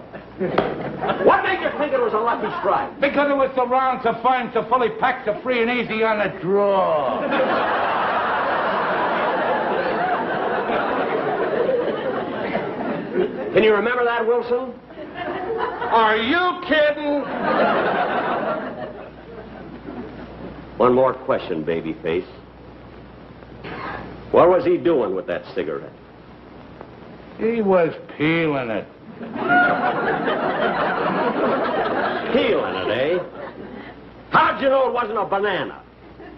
What made you think it was a lucky strike? Because it was so round, so fine, so fully packed, so free and easy on the draw. Can you remember that, Wilson? Are you kidding? One more question, babyface. What was he doing with that cigarette? He was peeling it. Peeling it, eh? How'd you know it wasn't a banana?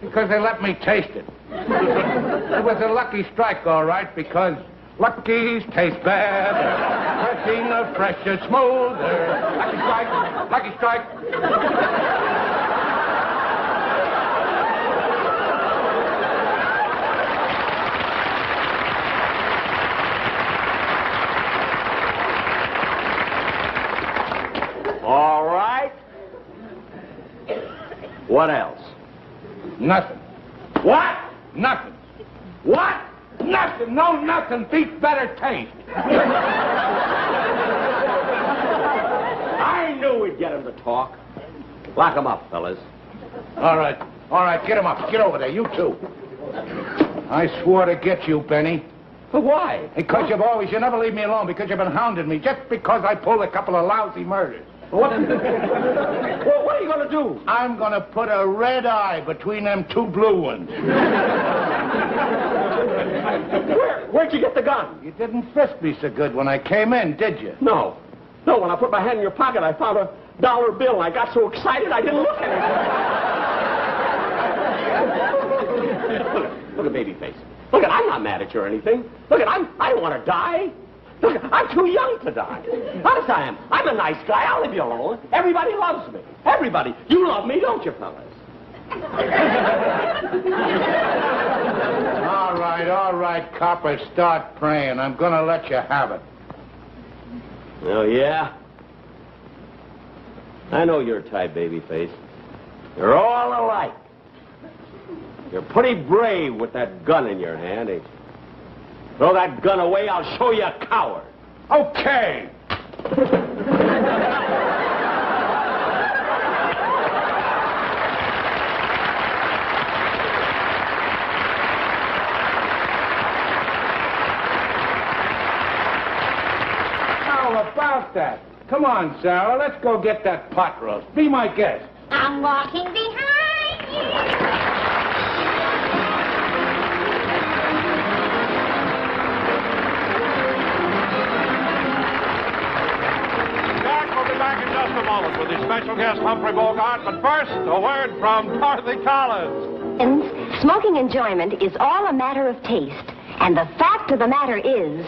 Because they let me taste it. It was a lucky strike, all right, because luckies taste better, cleaner, fresher, smoother. Lucky strike, lucky strike. All right. What else? Nothing. What? Nothing. What? Nothing. No, nothing. Beats better taste. I knew we'd get him to talk. Lock him up, fellas. All right. All right, get him up. Get over there, you two. I swore to get you, Benny. But why? Because you never leave me alone, because you've been hounding me, just because I pulled a couple of lousy murders. What? Well, what are you going to do? I'm going to put a red eye between them two blue ones. Where'd you get the gun? You didn't frisk me so good when I came in, did you? No. No, when I put my hand in your pocket, I found a dollar bill, and I got so excited I didn't look at it. Look at babyface. Look at, I'm not mad at you or anything. Look at, I don't want to die. Look, I'm too young to die. Honest I am. I'm a nice guy. I'll leave you alone. Everybody loves me. Everybody. You love me, don't you, fellas? All right, copper, start praying. I'm going to let you have it. Oh, yeah? I know your type, babyface. You're all alike. You're pretty brave with that gun in your hand, ain't you? Throw that gun away, I'll show you a coward. Okay. How about that? Come on, Sarah, let's go get that pot roast. Be my guest. I'm walking behind you. Just a moment with his special guest, Humphrey Bogart. But first, a word from Dorothy Collins. Smoking enjoyment is all a matter of taste. And the fact of the matter is,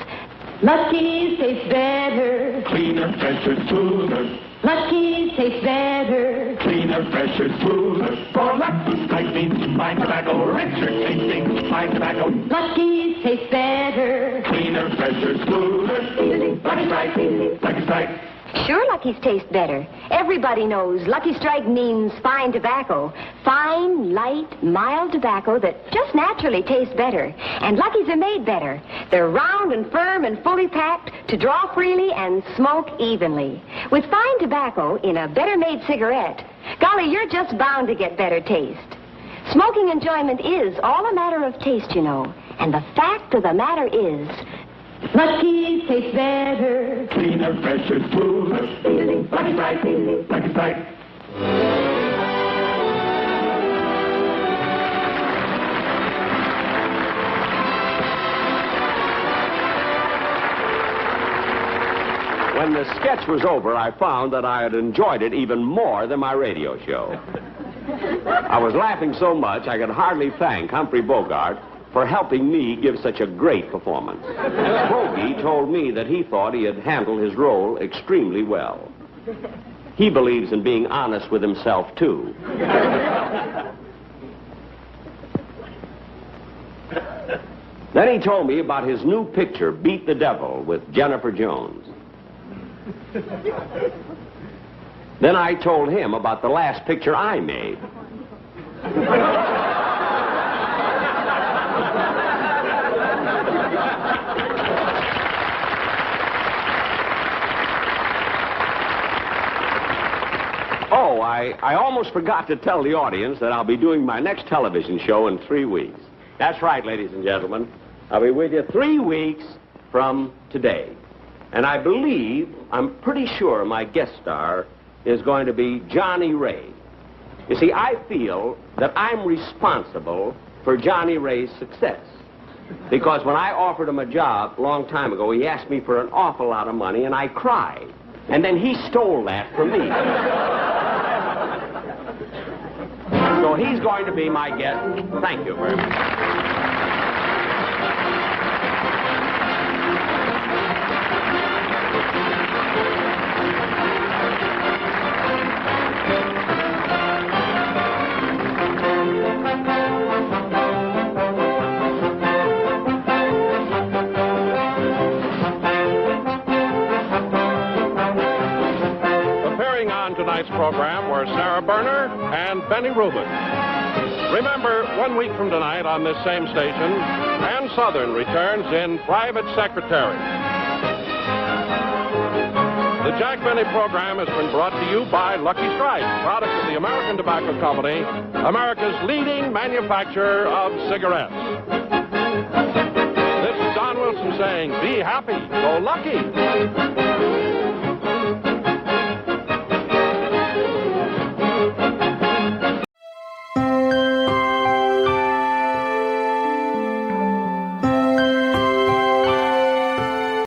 Lucky's taste better. Cleaner, fresher, smoother. Lucky's taste better. Cleaner, fresher, smoother. For Lucky's strike means fine tobacco, richer tasting fine tobacco. Lucky's taste better. Cleaner, fresher, smoother. Lucky Strike, Lucky Strike. Sure, Lucky's taste better. Everybody knows Lucky Strike means fine tobacco. Fine, light, mild tobacco that just naturally tastes better. And Lucky's are made better. They're round and firm and fully packed to draw freely and smoke evenly. With fine tobacco in a better-made cigarette, golly, you're just bound to get better taste. Smoking enjoyment is all a matter of taste, you know. And the fact of the matter is, Lucky's taste better. Cleaner, fresher, smoother. Lucky Strike, Lucky Strike. When the sketch was over, I found that I had enjoyed it even more than my radio show. I was laughing so much I could hardly thank Humphrey Bogart for helping me give such a great performance. Bogey told me that he thought he had handled his role extremely well. He believes in being honest with himself, too. Then he told me about his new picture, Beat the Devil, with Jennifer Jones. Then I told him about the last picture I made. Oh, I almost forgot to tell the audience that I'll be doing my next television show in 3 weeks. That's right, ladies and gentlemen. I'll be with you 3 weeks from today. And I believe, I'm pretty sure my guest star is going to be Johnny Ray. You see, I feel that I'm responsible for Johnny Ray's success. Because when I offered him a job a long time ago, he asked me for an awful lot of money, and I cried. And then he stole that from me. So he's going to be my guest. Thank you very much. Tonight's program were Sarah Berner and Benny Rubin. Remember, 1 week from tonight on this same station, Ann Southern returns in Private Secretary. The Jack Benny program has been brought to you by Lucky Strike, product of the American Tobacco Company, America's leading manufacturer of cigarettes. This is Don Wilson saying, be happy, go lucky.